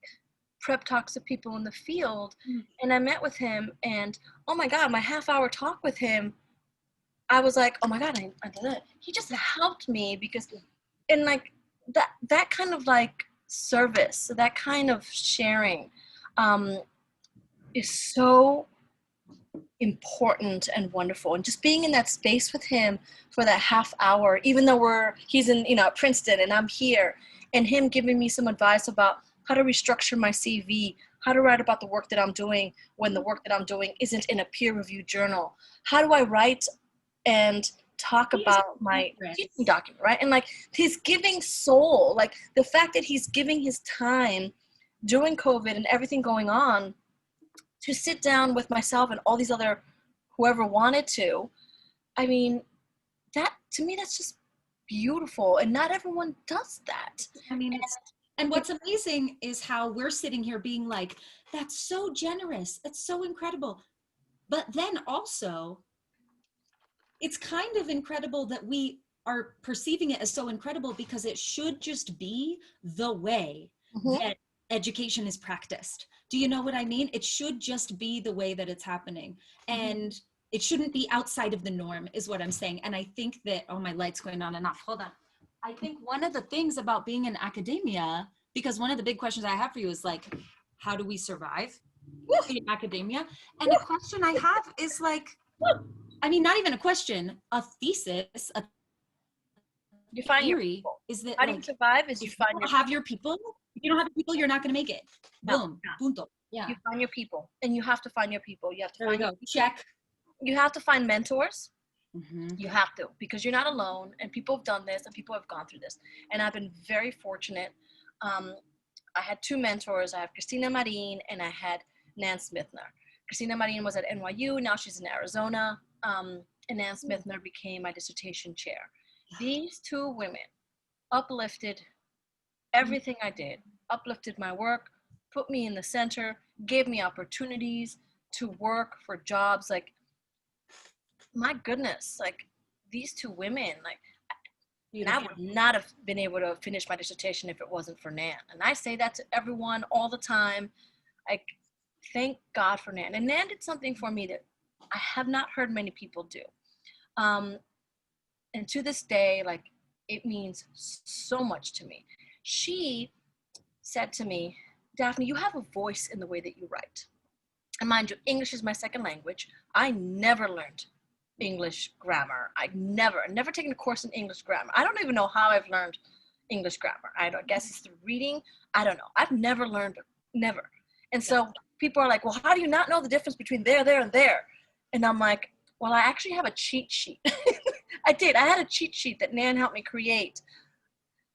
prep talks to people in the field. And I met with him, and oh my God, my half-hour talk with him, I was like, oh my God, I did it. He just helped me because, and like that kind of like service, that kind of sharing is so important and wonderful. And just being in that space with him for that half hour, even though he's in, Princeton and I'm here, and him giving me some advice about how to restructure my CV, how to write about the work that I'm doing when the work that I'm doing isn't in a peer-reviewed journal. How do I write and talk about my teaching document, right? And like his giving soul, like the fact that he's giving his time during COVID and everything going on to sit down with myself and all these other, whoever wanted to, I mean, that, to me, that's just beautiful. And not everyone does that.
I mean, and what's amazing is how we're sitting here being like, that's so generous. That's so incredible. But then also, it's kind of incredible that we are perceiving it as so incredible because it should just be the way that education is practiced. Do you know what I mean? It should just be the way that it's happening. And it shouldn't be outside of the norm, is what I'm saying. And I think that, oh, my light's going on and off. Hold on. I think one of the things about being in academia, because one of the big questions I have for you is like, how do we survive in academia? And a question I have is like, I mean, not even a question, a thesis, a theory is that,
how do you survive is you find
your people. If you don't have your people, you're not going to make it. Boom. Punto. Yeah.
You find your people, and you have to find your people. You have to
there we go. Check.
You have to find mentors. You have to, because you're not alone, and people have done this and people have gone through this. And I've been very fortunate. I had two mentors. I have Christina Marin and I had Nan Smithner. Christina Marin was at NYU. Now she's in Arizona. And Nan Smithner became my dissertation chair. These two women uplifted everything I did, uplifted my work, put me in the center, gave me opportunities to work for jobs. Like, my goodness, like these two women, like, and I
Beautiful.
would not have been able to finish my dissertation if it wasn't for Nan. And I say that to everyone all the time. Like, thank God for Nan. And Nan did something for me that I have not heard many people do. And to this day, like, it means so much to me. She said to me, Daphne, you have a voice in the way that you write. And mind you, English is my second language. I never learned English grammar. I never taken a course in English grammar. I don't even know how I've learned English grammar. I guess it's through reading. I don't know. I've never learned it, never. And so people are like, well, how do you not know the difference between there, and there? And I'm like, well, I actually have a cheat sheet. I did. I had a cheat sheet that Nan helped me create,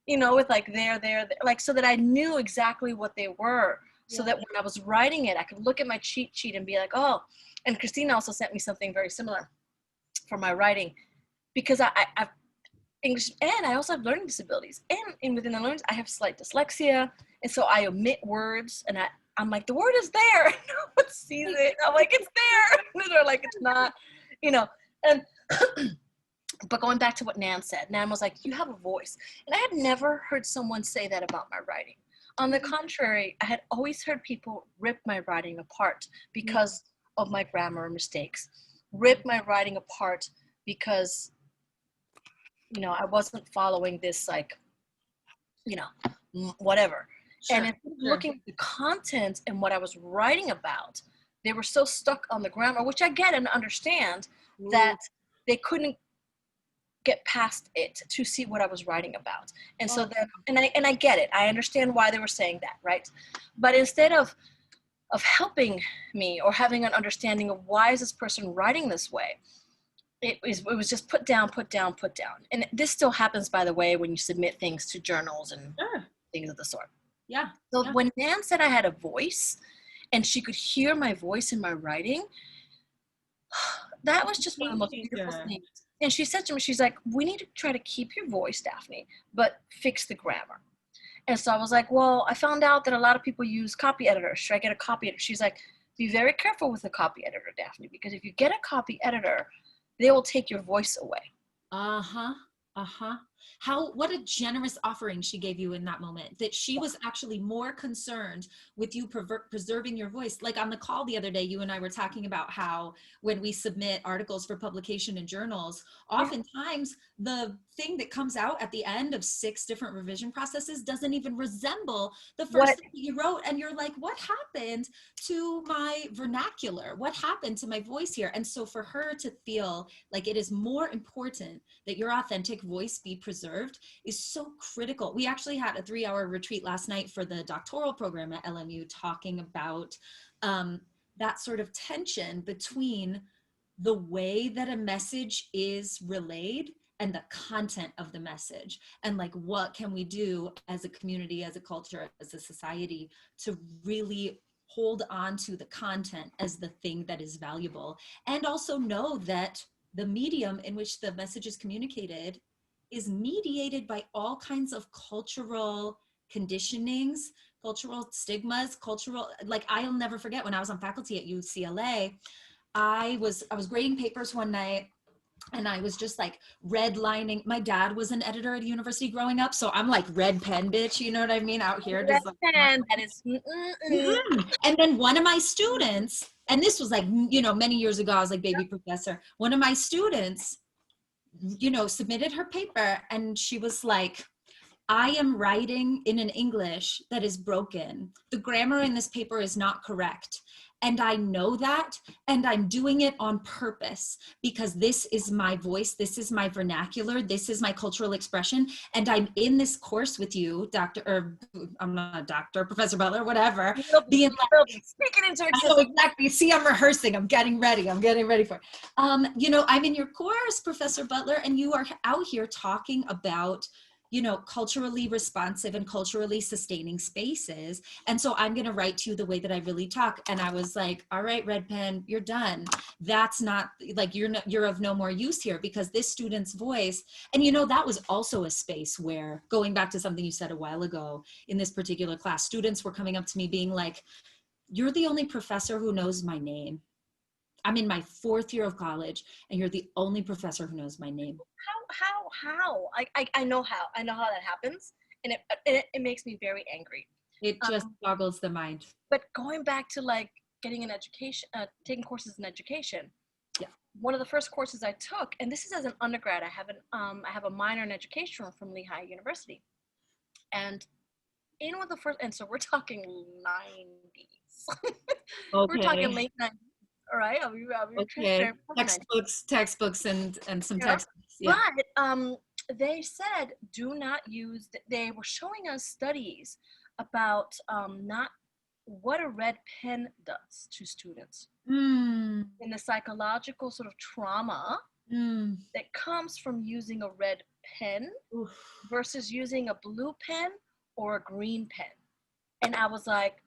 you know, with like there, like so that I knew exactly what they were. So that when I was writing it, I could look at my cheat sheet and be like, oh, and Christina also sent me something very similar for my writing, because I've English, and I also have learning disabilities, and within the learning, I have slight dyslexia, and so I omit words, and I'm like, the word is there, no one sees it. I'm like, it's there, and they're like, it's not, you know, and but going back to what Nan said, Nan was like, you have a voice, and I had never heard someone say that about my writing. On the contrary, I had always heard people rip my writing apart because of my grammar mistakes, rip my writing apart because, you know, I wasn't following this, like, you know, whatever. Sure, and looking at the content and what I was writing about, they were so stuck on the grammar, which I get and understand, that they couldn't get past it to see what I was writing about. And so then, and I get it. I understand why they were saying that, right? But instead of helping me or having an understanding of why is this person writing this way, it was just put down. And this still happens, by the way, when you submit things to journals and things of the sort.
Yeah.
So when Nan said I had a voice and she could hear my voice in my writing, that was just one of the most beautiful things. And she said to me, she's like, we need to try to keep your voice, Daphne, but fix the grammar. And so I was like, well, I found out that a lot of people use copy editors. Should I get a copy editor? She's like, be very careful with a copy editor, Daphne, because if you get a copy editor, they will take your voice away.
What a generous offering she gave you in that moment, that she was actually more concerned with you preserving your voice. Like on the call the other day, you and I were talking about how when we submit articles for publication in journals, oftentimes the thing that comes out at the end of 6 different revision processes doesn't even resemble the first thing that you wrote. And you're like, what happened to my vernacular? What happened to my voice here? And so for her to feel like it is more important that your authentic voice be preserved is so critical. We actually had a 3-hour retreat last night for the doctoral program at LMU talking about that sort of tension between the way that a message is relayed and the content of the message, and like, what can we do as a community, as a culture, as a society to really hold on to the content as the thing that is valuable, and also know that the medium in which the message is communicated is mediated by all kinds of cultural conditionings, cultural stigmas, like I'll never forget when I was on faculty at UCLA, I was grading papers one night, and I was just like redlining. My dad was an editor at a university growing up, so I'm like red pen bitch, you know what I mean, out here.
Red
just
pen, that is.
And then one of my students, and this was like, you know, many years ago, I was like baby professor. One of my students, you know, submitted her paper, and she was like, I am writing in an English that is broken. The grammar in this paper is not correct. And I know that, and I'm doing it on purpose because this is my voice, this is my vernacular, this is my cultural expression, and I'm in this course with you, I'm not a doctor, Professor Butler, whatever. Being like,
speaking into existence.
I know exactly. See, I'm rehearsing. I'm getting ready for it. You know, I'm in your course, Professor Butler, and you are out here talking about, you know, culturally responsive and culturally sustaining spaces. And so I'm going to write to you the way that I really talk. And I was like, all right, red pen, you're done. That's not like, you're of no more use here, because this student's voice. And, you know, that was also a space where, going back to something you said a while ago in this particular class, students were coming up to me being like, you're the only professor who knows my name. I'm in my 4th year of college, and you're the only professor who knows my name.
How? I know how. I know how that happens, and it makes me very angry.
It just boggles the mind.
But going back to like getting an education, taking courses in education.
Yeah.
One of the first courses I took, and this is as an undergrad, I have a minor in education from Lehigh University, and in one of the first, and so we're talking 90s. We're talking
Okay.
late 90s. All right, I'll be
Okay.
transparent.
Textbooks and some
Yeah.
textbooks. Yeah.
But they said do not use. They were showing us studies about not what a red pen does to students
Mm,
and the psychological sort of trauma
mm.
that comes from using a red pen
Oof.
versus using a blue pen or a green pen. And I was like,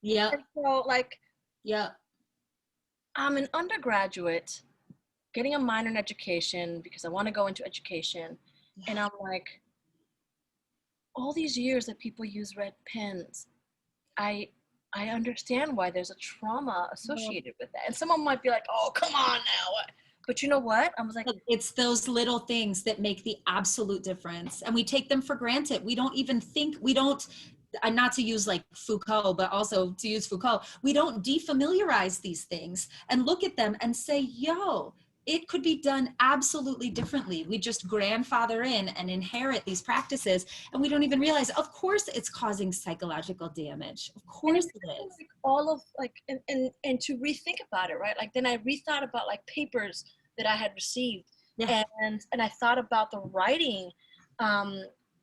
Yeah.
and so like
Yeah.
I'm an undergraduate getting a minor in education because I want to go into education. And I'm like, all these years that people use red pens, I understand why there's a trauma associated with that. And someone might be like, oh, come on now. But you know what? I was like,
It's those little things that make the absolute difference. And we take them for granted. We don't even think, not to use like Foucault, but also to use Foucault, we don't defamiliarize these things and look at them and say, yo, it could be done absolutely differently. We just grandfather in and inherit these practices, and we don't even realize, of course, it's causing psychological damage. Of course it is.
like all of like, and to rethink about it, right? Like then I rethought about like papers that I had received,
Yeah.
and I thought about the writing,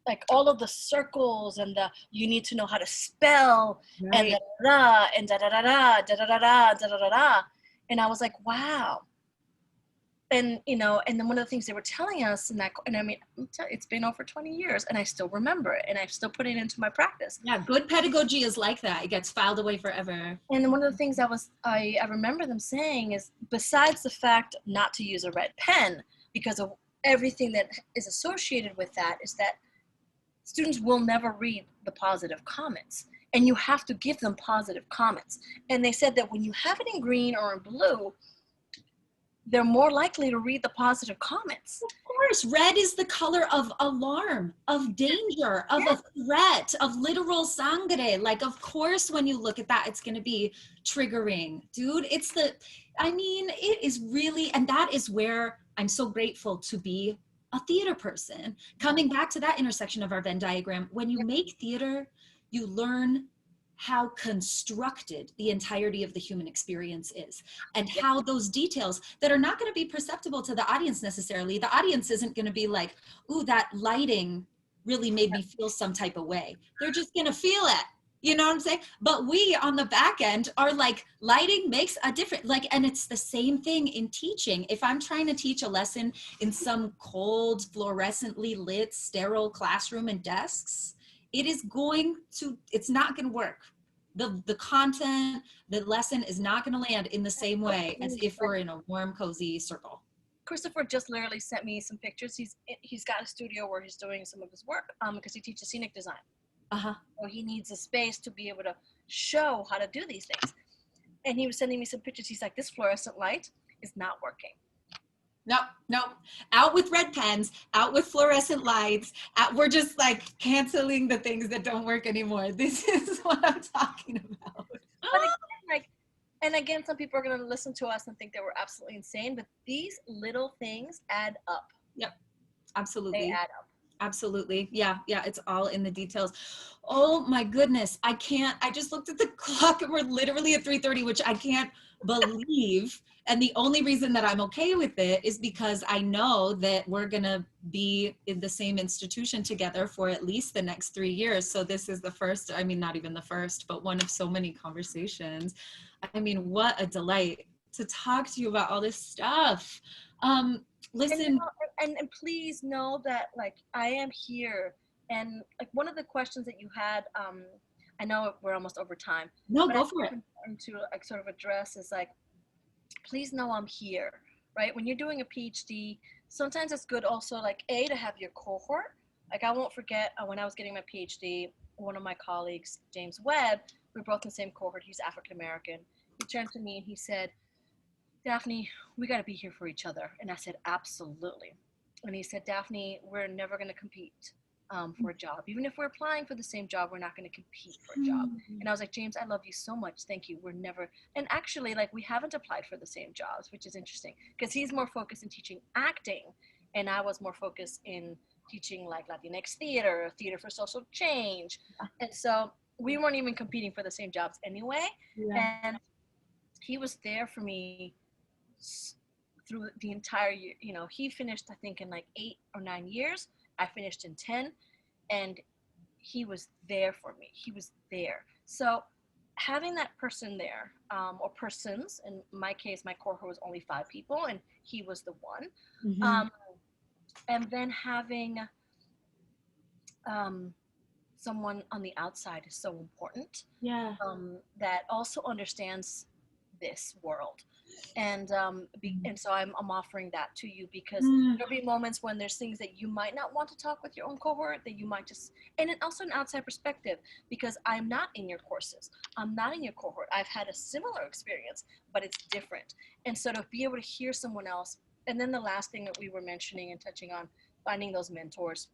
like all of the circles and the you need to know how to spell and
Right.
da da and da da da da da da da da da da da, and I was like, wow. And you know, and then one of the things they were telling us in that, and I mean, it's been over 20 years, and I still remember it, and I still put it into my practice.
Yeah, good pedagogy is like that. It gets filed away forever.
And then one of the things I remember them saying is, besides the fact not to use a red pen because of everything that is associated with that, is that students will never read the positive comments, and you have to give them positive comments. And they said that when you have it in green or in blue, they're more likely to read the positive comments.
Of course, red is the color of alarm, of danger, of a threat, of literal sangre. Like, of course, when you look at that, it's going to be triggering. Dude, it is really, and that is where I'm so grateful to be a theater person. Coming back to that intersection of our Venn diagram, when you make theater, you learn how constructed the entirety of the human experience is, and how those details that are not going to be perceptible to the audience necessarily. The audience isn't going to be like, ooh, that lighting really made me feel some type of way. They're just going to feel it. You know what I'm saying? But we on the back end are like, lighting makes a difference. Like, and it's the same thing in teaching. If I'm trying to teach a lesson in some cold, fluorescently lit, sterile classroom and desks, it's not going to work. The content, the lesson is not going to land in the same way as if we're in a warm, cozy circle.
Christopher just literally sent me some pictures. He's got a studio where he's doing some of his work because he teaches scenic design. So he needs a space to be able to show how to do these things. And he was sending me some pictures. He's like, this fluorescent light is not working.
No, out with red pens, out with fluorescent lights. We're just like canceling the things that don't work anymore. This is what I'm talking about.
But again, some people are going to listen to us and think that we're absolutely insane, but these little things add up.
Yep, absolutely.
They add up.
Absolutely. Yeah, it's all in the details. Oh my goodness. I just looked at the clock and we're literally at 3:30, which I can't believe. And the only reason that I'm okay with it is because I know that we're going to be in the same institution together for at least the next 3 years. So this is the first, I mean, not even the first, but one of so many conversations. I mean, what a delight to talk to you about all this stuff. Listen.
And please know that like I am here, and like one of the questions that you had, I know we're almost over time.
No, go for it.
To like sort of address is like, please know I'm here, right? When you're doing a PhD, sometimes it's good also like to have your cohort. Like I won't forget when I was getting my PhD, one of my colleagues, James Webb, we were both in the same cohort. He's African American. He turned to me and he said, Daphne, we got to be here for each other. And I said, absolutely. And he said, Daphne, we're never going to compete for a job. Even if we're applying for the same job, we're not going to compete for a job. And I was like, James, I love you so much. Thank you. We're never. And actually, like, we haven't applied for the same jobs, which is interesting because he's more focused in teaching acting. And I was more focused in teaching like Latinx theater, theater for social change. And so we weren't even competing for the same jobs anyway.
Yeah.
And he was there for me through the entire year. You know, he finished, I think, in like 8 or 9 years. I finished in 10, and he was there for me. He was there. So having that person there, or persons, in my case, my cohort was only 5 people, and he was the one.
Mm-hmm.
And then having someone on the outside is so important.
Yeah.
That also understands this world. And so I'm offering that to you because there'll be moments when there's things that you might not want to talk with your own cohort, that you might just, and then also an outside perspective, because I'm not in your courses. I'm not in your cohort. I've had a similar experience, but it's different. And so to be able to hear someone else, and then the last thing that we were mentioning and touching on, finding those mentors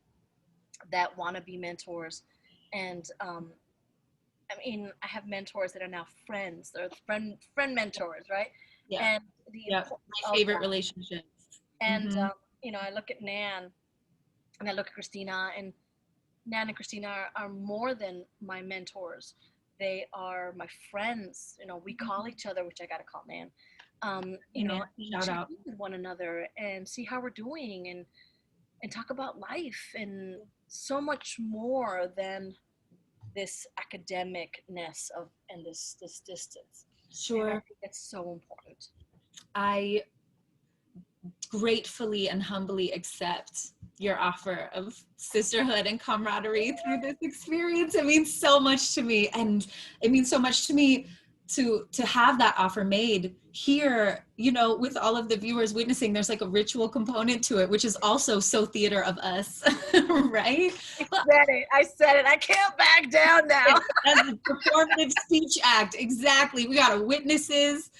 that want to be mentors. And I mean, I have mentors that are now friends. They're friend mentors, right?
Yeah.
And the
Yeah. My favorite relationships.
And you know, I look at Nan, and I look at Christina, and Nan and Christina are more than my mentors. They are my friends. You know, we call each other, which I gotta call Nan. You know,
shout out
with one another and see how we're doing, and talk about life and so much more than this academicness of and this distance.
Sure.
And I think that's so important.
I gratefully and humbly accept your offer of sisterhood and camaraderie through this experience. It means so much to me, and it means so much to me to have that offer made here, you know, with all of the viewers witnessing. There's like a ritual component to it, which is also so theater of us, right?
I said it. I can't back down now.
As a performative speech act, exactly. We got witnesses,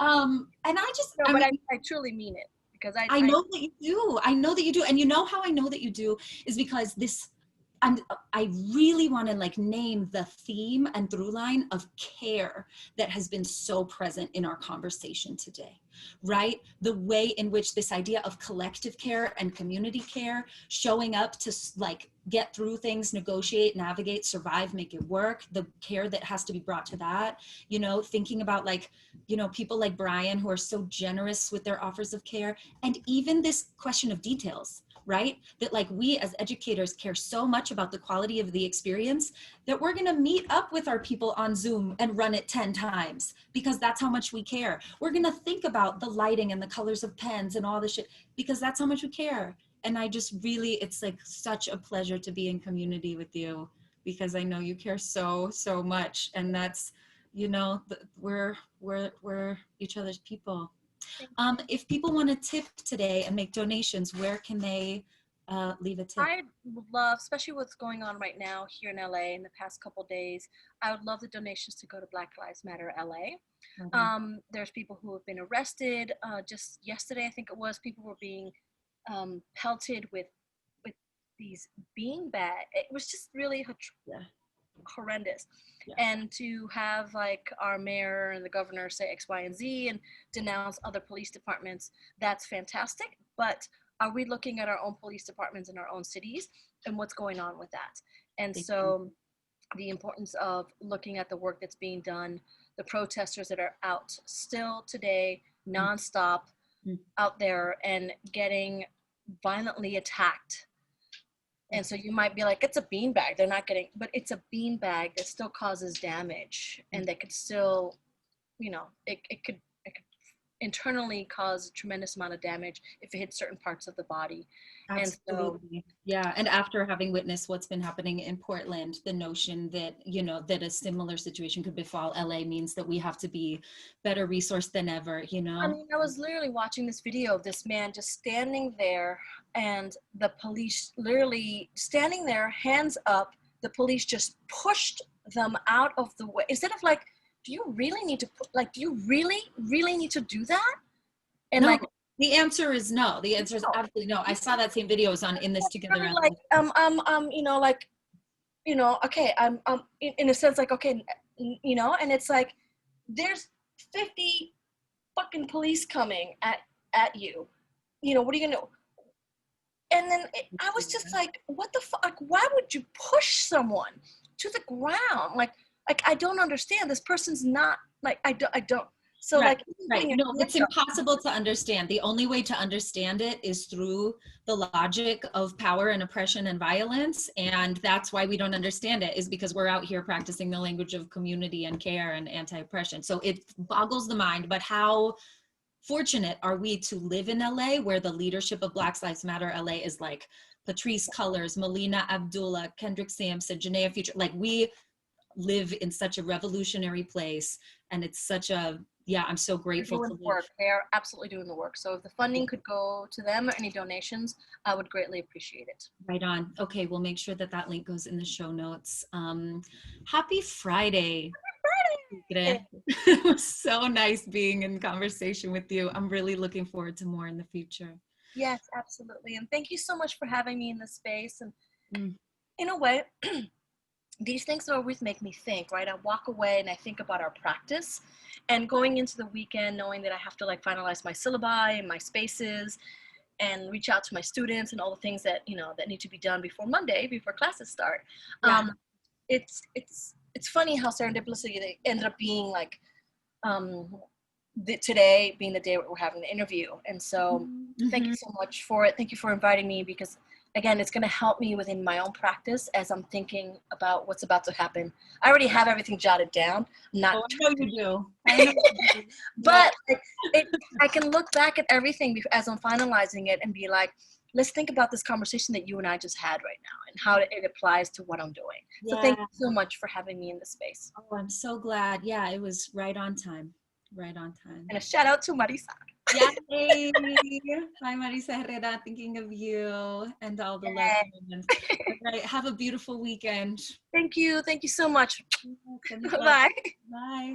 and I just,
no, but I truly mean it, because I
know that you do. I know that you do, and you know how I know that you do is because I really want to like name the theme and through line of care that has been so present in our conversation today, right? The way in which this idea of collective care and community care, showing up to like get through things, negotiate, navigate, survive, make it work, the care that has to be brought to that, you know, thinking about like, you know, people like Brian who are so generous with their offers of care, and even this question of details, right? That like we as educators care so much about the quality of the experience that we're gonna meet up with our people on Zoom and run it 10 times because that's how much we care. We're gonna think about the lighting and the colors of pens and all this shit because that's how much we care. And I just really, it's like such a pleasure to be in community with you because I know you care so, so much. And that's, you know, we're each other's people. If people want to tip today and make donations, where can they leave a tip?
I would love, especially what's going on right now here in LA in the past couple days, I would love the donations to go to Black Lives Matter LA. There's people who have been arrested. Just yesterday, I think it was, people were being pelted with these beanbag. It was just really horrendous. Yeah. And to have like our mayor and the governor say X, Y, and Z and denounce other police departments, that's fantastic. But are we looking at our own police departments in our own cities and what's going on with that? And so the importance of looking at the work that's being done, the protesters that are out still today, nonstop out there and getting violently attacked. And so you might be like, it's a beanbag. They're not getting, but it's a beanbag that still causes damage and that could still, you know, it could internally cause a tremendous amount of damage if it hits certain parts of the body.
Absolutely. And so, yeah. And after having witnessed what's been happening in Portland, the notion that, you know, that a similar situation could befall LA means that we have to be better resourced than ever, you know?
I mean, I was literally watching this video of this man just standing there and the police literally standing there, hands up, the police just pushed them out of the way. Instead of like, do you really need to, do you really need to do that? And
no,
like,
the answer is no. The answer is
no.
absolutely no. I saw that same video. It was on In This Together.
Kind of like, you know, like, you know, okay, I'm in a sense like, okay, you know, and it's like, there's 50 fucking police coming at you. You know, what are you gonna do? And then I was just like, what the fuck? Like, why would you push someone to the ground? Like I don't understand. This person's not like, I don't. So
right,
like,
right. No, it's impossible to understand. The only way to understand it is through the logic of power and oppression and violence. And that's why we don't understand it, is because we're out here practicing the language of community and care and anti-oppression. So it boggles the mind, but how fortunate are we to live in LA, where the leadership of Black Lives Matter LA is like Patrisse Cullors, Melina Abdullah, Kendrick Sampson, Janaea Future. Like, we live in such a revolutionary place, and it's such a, yeah, I'm so grateful to live.
Work. They're absolutely doing the work. So if the funding could go to them or any donations, I would greatly appreciate it.
Right on. Okay, we'll make sure that that link goes in the show notes. Happy Friday. It was so nice being in conversation with you. I'm really looking forward to more in the future.
Yes, absolutely. And thank you so much for having me in this space. And in a way, these things always make me think, right? I walk away and I think about our practice, and going into the weekend knowing that I have to like finalize my syllabi and my spaces and reach out to my students and all the things that, you know, that need to be done before Monday, before classes start.
Yeah.
It's funny how serendipitously they ended up being like, today being the day we're having the interview. And so thank you so much for it. Thank you for inviting me, because again, it's going to help me within my own practice as I'm thinking about what's about to happen. I already have everything jotted down.
I know you do. I know you do.
But I can look back at everything as I'm finalizing it and be like, let's think about this conversation that you and I just had right now and how it applies to what I'm doing. Yeah. So thank you so much for having me in this space.
Oh, I'm so glad. Yeah, it was right on time. Right on time.
And a shout out to Marisa.
Yay! Hi, Marisa Herrera, thinking of you and all the love. Right, have a beautiful weekend.
Thank you. Thank you so much. Bye.
Bye.